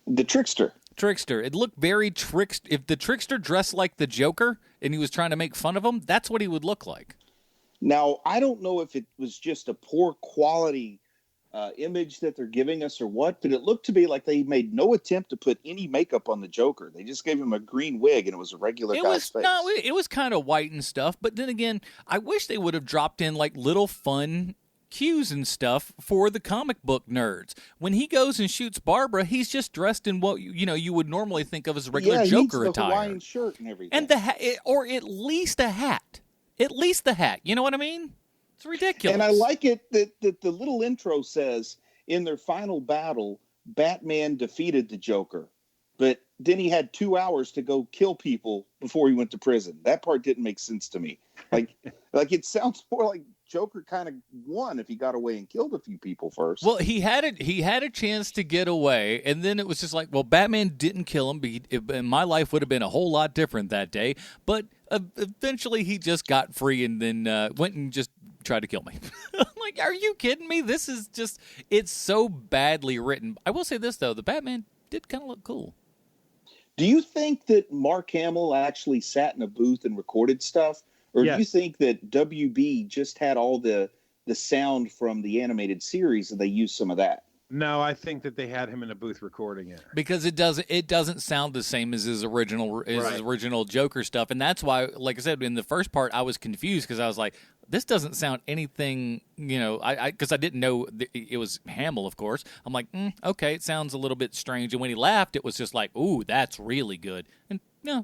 The Trickster. It looked very if the Trickster dressed like the Joker and he was trying to make fun of him, that's what he would look like. Now, I don't know if it was just a poor quality image that they're giving us or what, but it looked to be like they made no attempt to put any makeup on the Joker. They just guy's him a green wig and it was a regular guy's face. No, it was kind of white and stuff, but then again, I wish they would have dropped in like little fun cues and stuff for the comic book nerds. When he goes and shoots Barbara, he's just dressed in what you would normally think of as a regular Joker the attire, Hawaiian shirt and everything, and the or at least a hat. At least the hat. You know what I mean? It's ridiculous. And I like it that the little intro says in their final battle, Batman defeated the Joker, but then he had 2 hours to go kill people before he went to prison. That part didn't make sense to me. Like it sounds more like Joker kind of won if he got away and killed a few people first. Well, he had a chance to get away, and then it was just like, well, Batman didn't kill him, and my life would have been a whole lot different that day. But eventually, he just got free and then went and just tried to kill me. I'm like, are you kidding me? This is just, it's so badly written. I will say this, though. The Batman did kind of look cool. Do you think that Mark Hamill actually sat in a booth and recorded stuff? Or do you think that WB just had all the sound from the animated series and they used some of that? No, I think that they had him in a booth recording it. Because it doesn't sound the same as his original Joker stuff. And that's why, like I said, in the first part, I was confused because I was like, this doesn't sound anything, because I didn't know it was Hamill, of course. I'm like, okay, it sounds a little bit strange. And when he laughed, it was just like, ooh, that's really good. And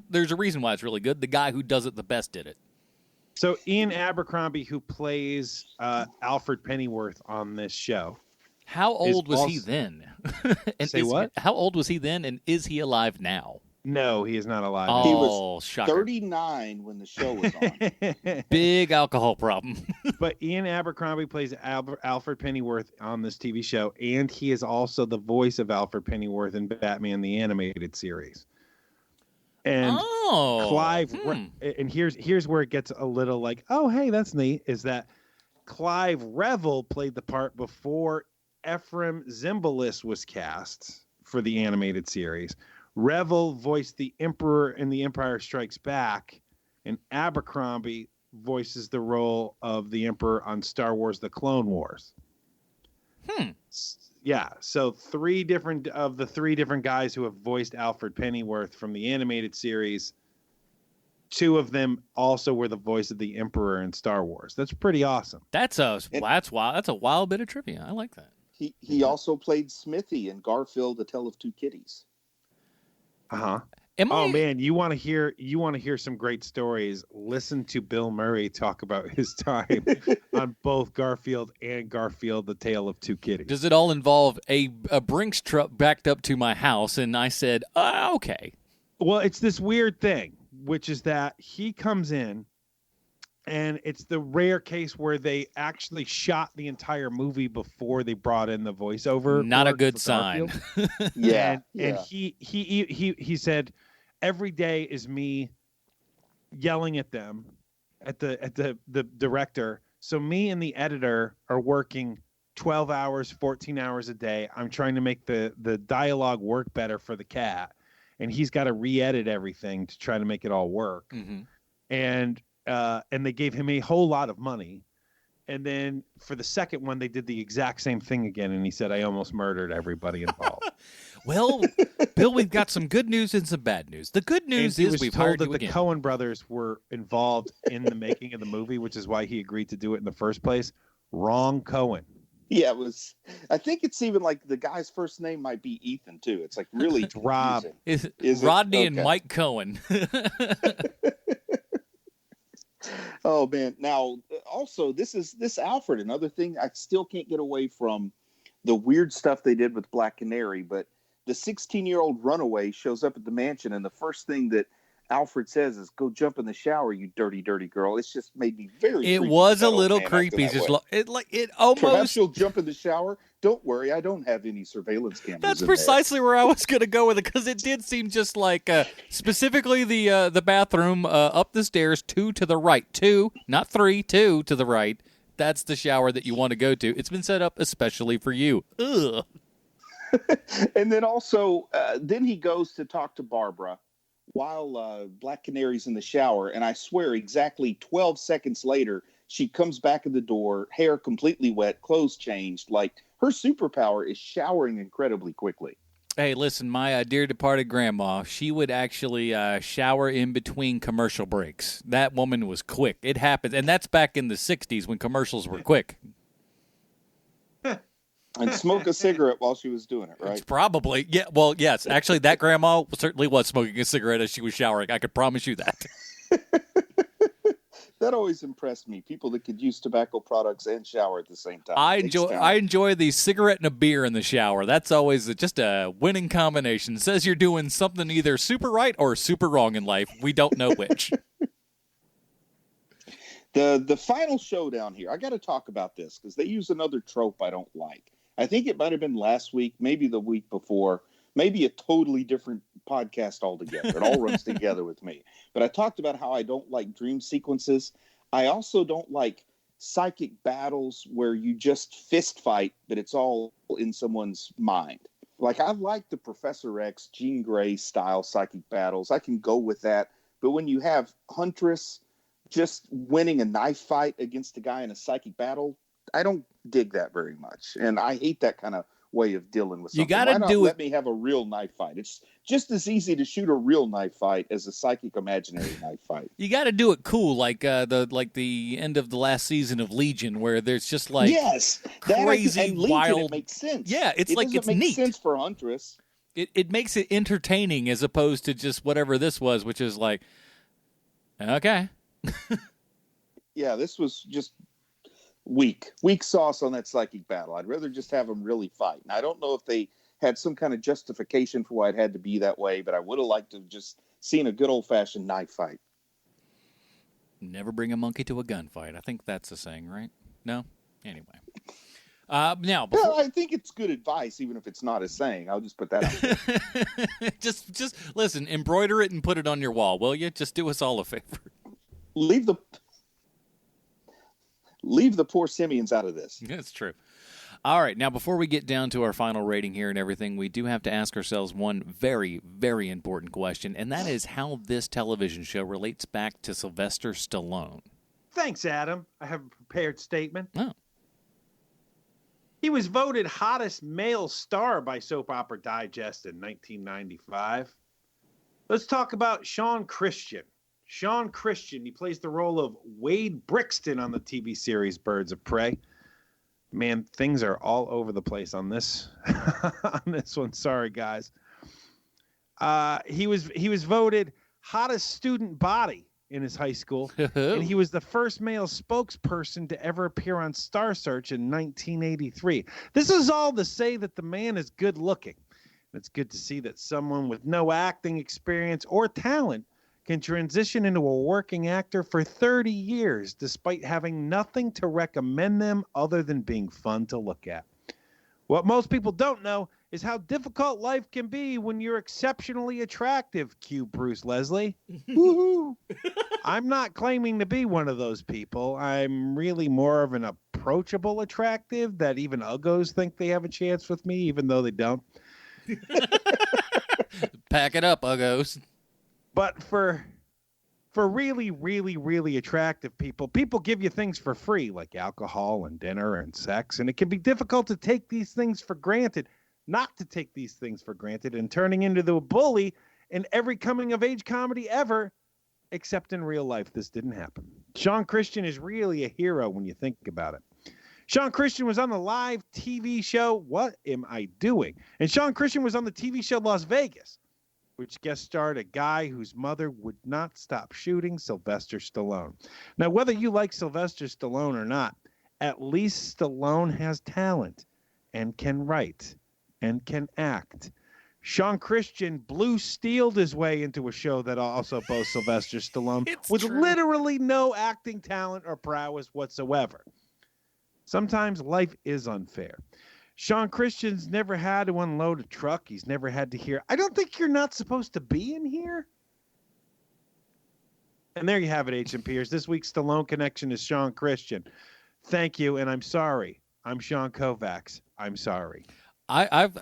there's a reason why it's really good. The guy who does it the best did it. So Ian Abercrombie, who plays Alfred Pennyworth on this show. How old was he then? And Say what? How old was he then, and is he alive now? No, he is not alive. He Oh, was shocker. 39 when the show was on. Big alcohol problem. But Ian Abercrombie plays Alfred Pennyworth on this TV show, and he is also the voice of Alfred Pennyworth in Batman the Animated Series. And Clive, and here's where it gets a little like, oh, hey, that's neat, is that Clive Revel played the part before Ephraim Zimbalist was cast for the animated series. Revel voiced the Emperor in The Empire Strikes Back, and Abercrombie voices the role of the Emperor on Star Wars: The Clone Wars. Yeah, so three different guys who have voiced Alfred Pennyworth from the animated series, two of them also were the voice of the Emperor in Star Wars. That's pretty awesome. That's wild. That's a wild bit of trivia. I like that. He also played Smithy in Garfield: A Tale of Two Kitties. Uh-huh. Man, you want to hear some great stories. Listen to Bill Murray talk about his time on both Garfield and Garfield: The Tale of Two Kitties. Does it all involve a Brinks truck backed up to my house? And I said, okay. Well, it's this weird thing, which is that he comes in, and it's the rare case where they actually shot the entire movie before they brought in the voiceover. Not a good sign. And he said, every day is me yelling at them, at the director. So me and the editor are working 12 hours, 14 hours a day. I'm trying to make the dialogue work better for the cat, and he's got to re-edit everything to try to make it all work. Mm-hmm. And they gave him a whole lot of money. And then for the second one, they did the exact same thing again. And he said, I almost murdered everybody involved. Well, Bill, we've got some good news and some bad news. The good news is we've told hired that you the again. Coen brothers were involved in the making of the movie, which is why he agreed to do it in the first place. Wrong Coen. Yeah, it was. I think it's even like the guy's first name might be Ethan too. It's like really Rob. Is Rodney and Mike Coen. Oh man! Now, also, this Alfred. Another thing, I still can't get away from the weird stuff they did with Black Canary. But the 16-year-old runaway shows up at the mansion, and the first thing that Alfred says is, "Go jump in the shower, you dirty, dirty girl." It's just made me very. It was a little creepy. It almost. Perhaps you'll jump in the shower. Don't worry, I don't have any surveillance cameras. That's precisely where I was going to go with it, because it did seem just like specifically the bathroom up the stairs, 2 to the right, 2, not 3, 2 to the right. That's the shower that you want to go to. It's been set up especially for you. Ugh. And then also, then he goes to talk to Barbara while Black Canary's in the shower, and I swear exactly 12 seconds later, she comes back in the door, hair completely wet, clothes changed. Like, her superpower is showering incredibly quickly. Hey, listen, my dear departed grandma, she would actually shower in between commercial breaks. That woman was quick. It happened, and that's back in the 60s when commercials were quick. And smoke a cigarette while she was doing it, right? It's probably. Yeah, well, yes. Actually, that grandma certainly was smoking a cigarette as she was showering. I could promise you that. That always impressed me. People that could use tobacco products and shower at the same time. I enjoy the cigarette and a beer in the shower. That's always just a winning combination. Says you're doing something either super right or super wrong in life. We don't know which. The final showdown here. I got to talk about this because they use another trope I don't like. I think it might have been last week, maybe the week before, maybe a totally different podcast altogether. It all runs together with me. But I talked about how I don't like dream sequences. I also don't like psychic battles where you just fist fight, but it's all in someone's mind. Like, I like the Professor X, Jean Grey style psychic battles. I can go with that. But when you have Huntress just winning a knife fight against a guy in a psychic battle, I don't dig that very much. And I hate that kind of way of dealing with something. You got to do let me have a real knife fight. It's just as easy to shoot a real knife fight as a psychic imaginary knife fight. You got to do it cool, like the end of the last season of Legion, where there's just like crazy Legion, wild. It makes sense. Yeah, it's doesn't make neat. sense for Huntress. It makes it entertaining as opposed to just whatever this was, which is like, okay. Yeah, this was just weak sauce on that psychic battle. I'd rather just have them really fight. And I don't know if they had some kind of justification for why it had to be that way, but I would have liked to have just seen a good old-fashioned knife fight. Never bring a monkey to a gunfight. I think that's a saying, right? No? Anyway. Now, well, I think it's good advice, even if it's not a saying. I'll just put that out there. just listen, embroider it and put it on your wall, will you? Just do us all a favor. Leave the poor simians out of this. That's true. All right, now before we get down to our final rating here and everything, we do have to ask ourselves one very, very important question, and that is how this television show relates back to Sylvester Stallone. Thanks, Adam. I have a prepared statement. Oh. He was voted hottest male star by Soap Opera Digest in 1995. Let's talk about Sean Christian. Sean Christian, he plays the role of Wade Brixton on the TV series Birds of Prey. Man, things are all over the place on this on this one. Sorry, guys. He was voted hottest student body in his high school, and he was the first male spokesperson to ever appear on Star Search in 1983. This is all to say that the man is good looking. It's good to see that someone with no acting experience or talent can transition into a working actor for 30 years despite having nothing to recommend them other than being fun to look at. What most people don't know is how difficult life can be when you're exceptionally attractive, cue Bruce Leslie. Woohoo! I'm not claiming to be one of those people. I'm really more of an approachable attractive that even uggos think they have a chance with me, even though they don't. Pack it up, uggos. But for really, really, really attractive people give you things for free, like alcohol and dinner and sex, and it can be difficult to take these things for granted, not to take these things for granted, and turning into the bully in every coming-of-age comedy ever, except in real life, this didn't happen. Sean Christian is really a hero when you think about it. Sean Christian was on the live TV show What Am I Doing? And Sean Christian was on the TV show Las Vegas, which guest starred a guy whose mother would not stop shooting, Sylvester Stallone. Now, whether you like Sylvester Stallone or not, at least Stallone has talent and can write and can act. Sean Christian blue steeled his way into a show that also boasts Sylvester Stallone with literally no acting talent or prowess whatsoever. Sometimes life is unfair. Sean Christian's never had to unload a truck. He's never had to hear, I don't think you're not supposed to be in here. And there you have it, H&Pers. This week's Stallone Connection is Sean Christian. Thank you, and I'm sorry. I'm Sean Koufax. I'm sorry. I've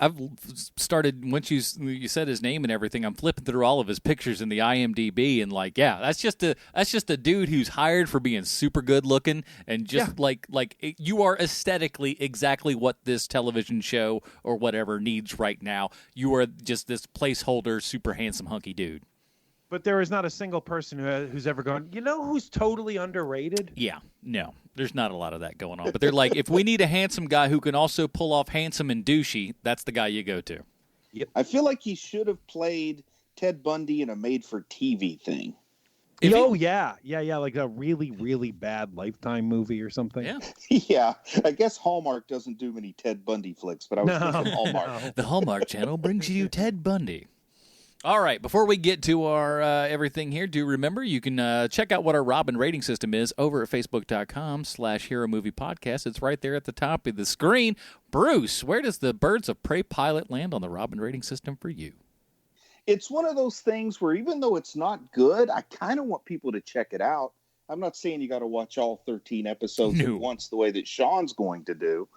started, once you said his name and everything, I'm flipping through all of his pictures in the IMDb and like, yeah, that's just a dude who's hired for being super good looking and just like you are aesthetically exactly what this television show or whatever needs right now. You are just this placeholder, super handsome, hunky dude. But there is not a single person who's ever gone, you know who's totally underrated? Yeah, no, there's not a lot of that going on. But they're like, if we need a handsome guy who can also pull off handsome and douchey, that's the guy you go to. Yep. I feel like he should have played Ted Bundy in a made-for-TV thing. Yeah, like a really, really bad Lifetime movie or something. Yeah. Yeah, I guess Hallmark doesn't do many Ted Bundy flicks, but I was thinking Hallmark. No. The Hallmark Channel brings you Ted Bundy. All right, before we get to our everything here, do remember you can check out what our Robin rating system is over at facebook.com/Hero Movie Podcast. It's right there at the top of the screen. Bruce, where does the Birds of Prey pilot land on the Robin rating system for you? It's one of those things where even though it's not good, I kind of want people to check it out. I'm not saying you got to watch all 13 episodes at once the way that Sean's going to do.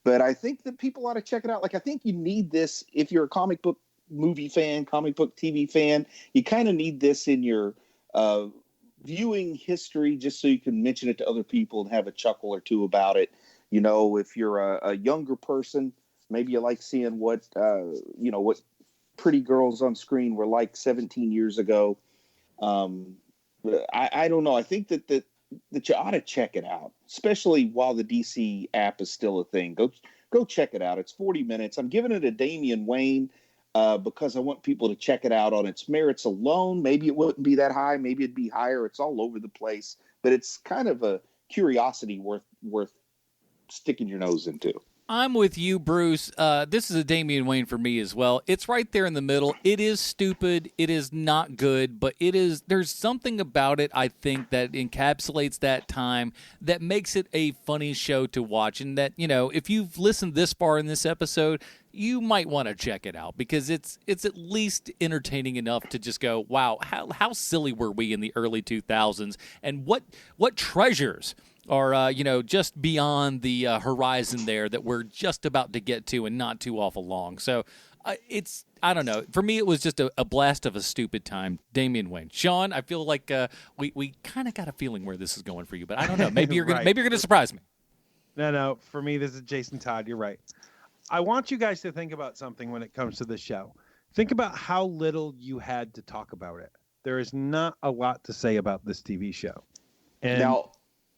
But I think that people ought to check it out. Like, I think you need this if you're a comic book movie fan, comic book TV fan. You kind of need this in your viewing history just so you can mention it to other people and have a chuckle or two about it. You know, if you're a younger person, maybe you like seeing what pretty girls on screen were like 17 years ago. I don't know. I think that you ought to check it out, especially while the DC app is still a thing. Go check it out. It's 40 minutes. I'm giving it a Damian Wayne because I want people to check it out on its merits alone. Maybe it wouldn't be that high. Maybe it'd be higher. It's all over the place, but it's kind of a curiosity worth sticking your nose into. I'm with you, Bruce. This is a Damian Wayne for me as well. It's right there in the middle. It is stupid. It is not good, but there's something about it, I think, that encapsulates that time that makes it a funny show to watch. And that, if you've listened this far in this episode, you might want to check it out because it's at least entertaining enough to just go, wow, how silly were we in the early 2000s, and what treasures are just beyond the horizon there that we're just about to get to and not too awful long. So I don't know. For me, it was just a blast of a stupid time. Damian Wayne. Sean, I feel like we kind of got a feeling where this is going for you, but I don't know. Maybe you're Right. maybe you're gonna surprise me. No. For me, this is Jason Todd. You're right. I want you guys to think about something when it comes to this show. Think about how little you had to talk about it. There is not a lot to say about this TV show.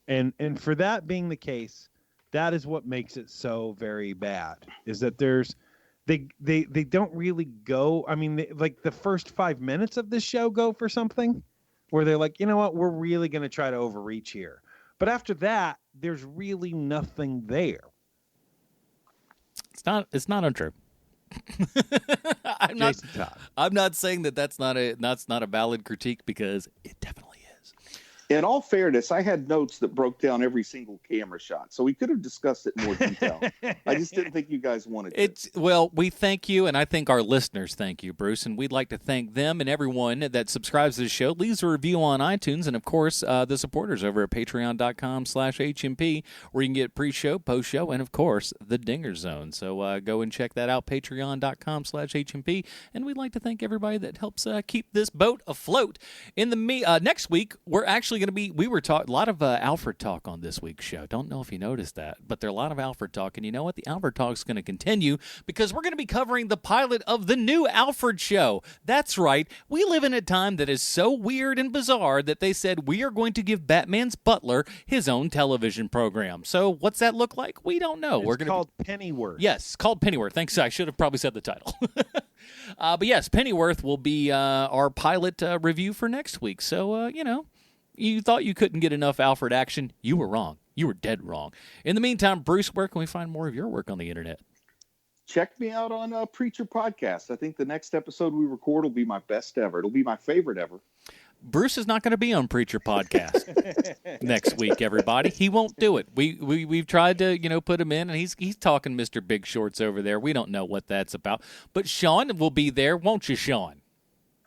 And for that being the case, that is what makes it so very bad. Is that they don't really go. I mean, like the first 5 minutes of this show go for something where they're like, you know what, we're really going to try to overreach here. But after that, there's really nothing there. It's not untrue. I'm not saying that's not a valid critique because it definitely is. In all fairness, I had notes that broke down every single camera shot, so we could have discussed it in more detail. I just didn't think you guys wanted to. Well, we thank you, and I think our listeners thank you, Bruce, and we'd like to thank them and everyone that subscribes to the show, leaves a review on iTunes, and, of course, the supporters over at patreon.com/HMP, where you can get pre-show, post-show, and, of course, the Dinger Zone. So go and check that out, patreon.com/HMP, and we'd like to thank everybody that helps keep this boat afloat. In the next week, we're actually we were talking a lot of Alfred talk on this week's show. Don't know if you noticed that, but there are a lot of Alfred talk, and you know what? The Alfred talk is going to continue because we're going to be covering the pilot of the new Alfred show. That's right. We live in a time that is so weird and bizarre that they said we are going to give Batman's butler his own television program. So what's that look like? We don't know. It's called Pennyworth. Yes, called Pennyworth. Thanks. I should have probably said the title. But yes, Pennyworth will be our pilot review for next week. So, you thought you couldn't get enough Alfred action. You were wrong. You were dead wrong. In the meantime, Bruce, where can we find more of your work on the internet? Check me out on Preacher Podcast. I think the next episode we record will be my best ever. It'll be my favorite ever. Bruce is not going to be on Preacher Podcast next week, everybody. He won't do it. We've tried to, put him in, and he's talking Mr. Big Shorts over there. We don't know what that's about. But Sean will be there, won't you, Sean?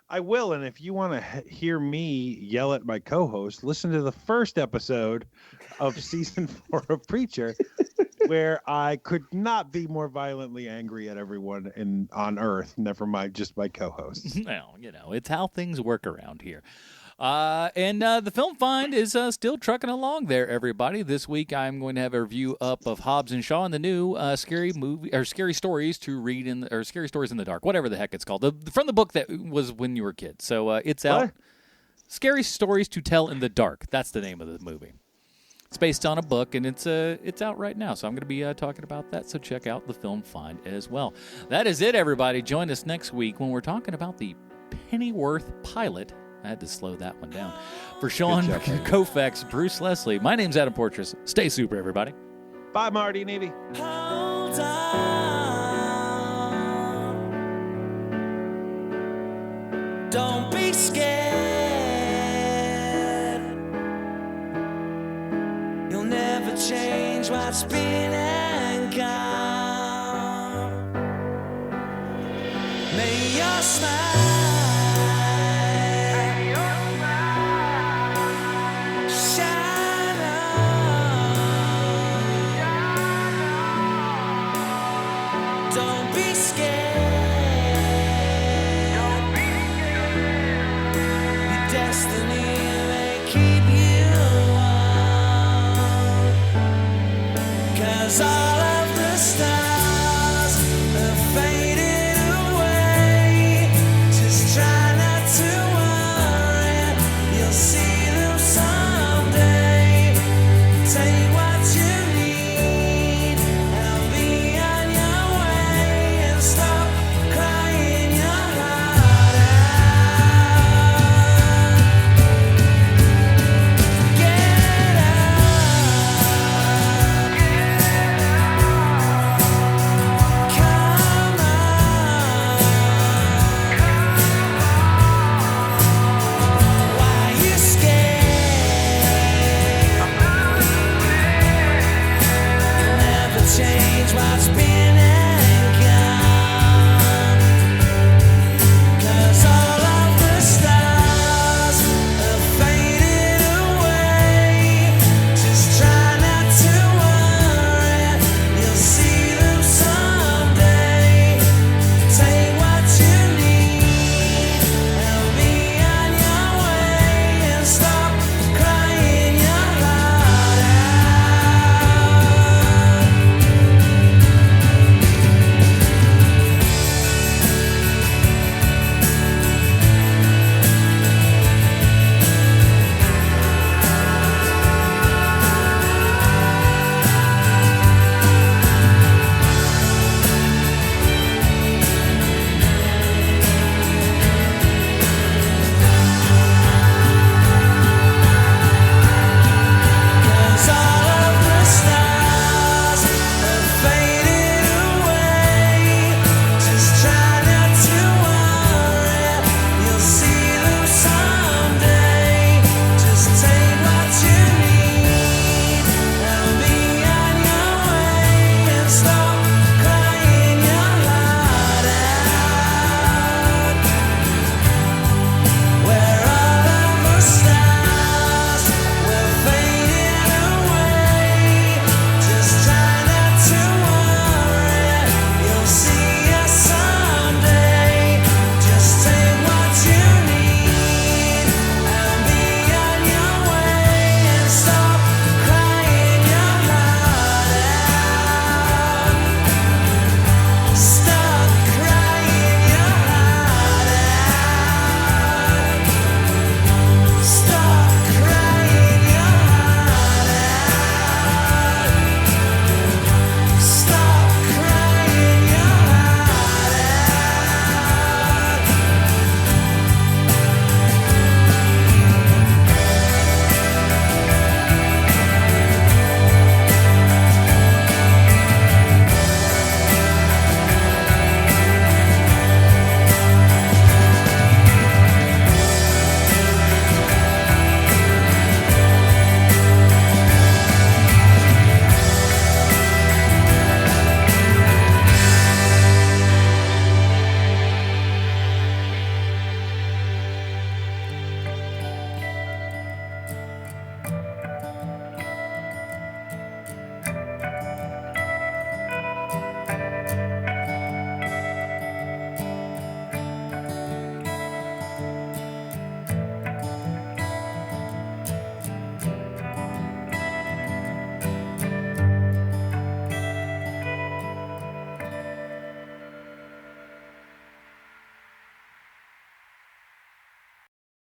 I will, and if you want to hear me yell at my co-host, listen to the first episode of season 4 of Preacher, where I could not be more violently angry at everyone on Earth, never mind just my co-host. Well, it's how things work around here. And the Film Find is still trucking along there, everybody. This week I'm going to have a review up of Hobbs and Shaw and the new scary movie or scary stories to read or scary stories in the dark, whatever the heck it's called, from the book that was when you were a kid. So it's out. Scary Stories to Tell in the Dark. That's the name of the movie. It's based on a book, and it's out right now. So I'm going to be talking about that. So check out the Film Find as well. That is it, everybody. Join us next week when we're talking about the Pennyworth pilot. I had to slow that one down. For Sean, Koufax, Bruce Leslie, my name's Adam Portrais. Stay super, everybody. Bye, Marty Navy. Hold on. Don't be scared. You'll never change what's been and gone. May your smile shine on. as all of the stars have faded away. Just try not to worry, you'll see them someday. Take what you need and be on your way, and stop crying your heart out. Get up, come on. Why you scared? Never change what's been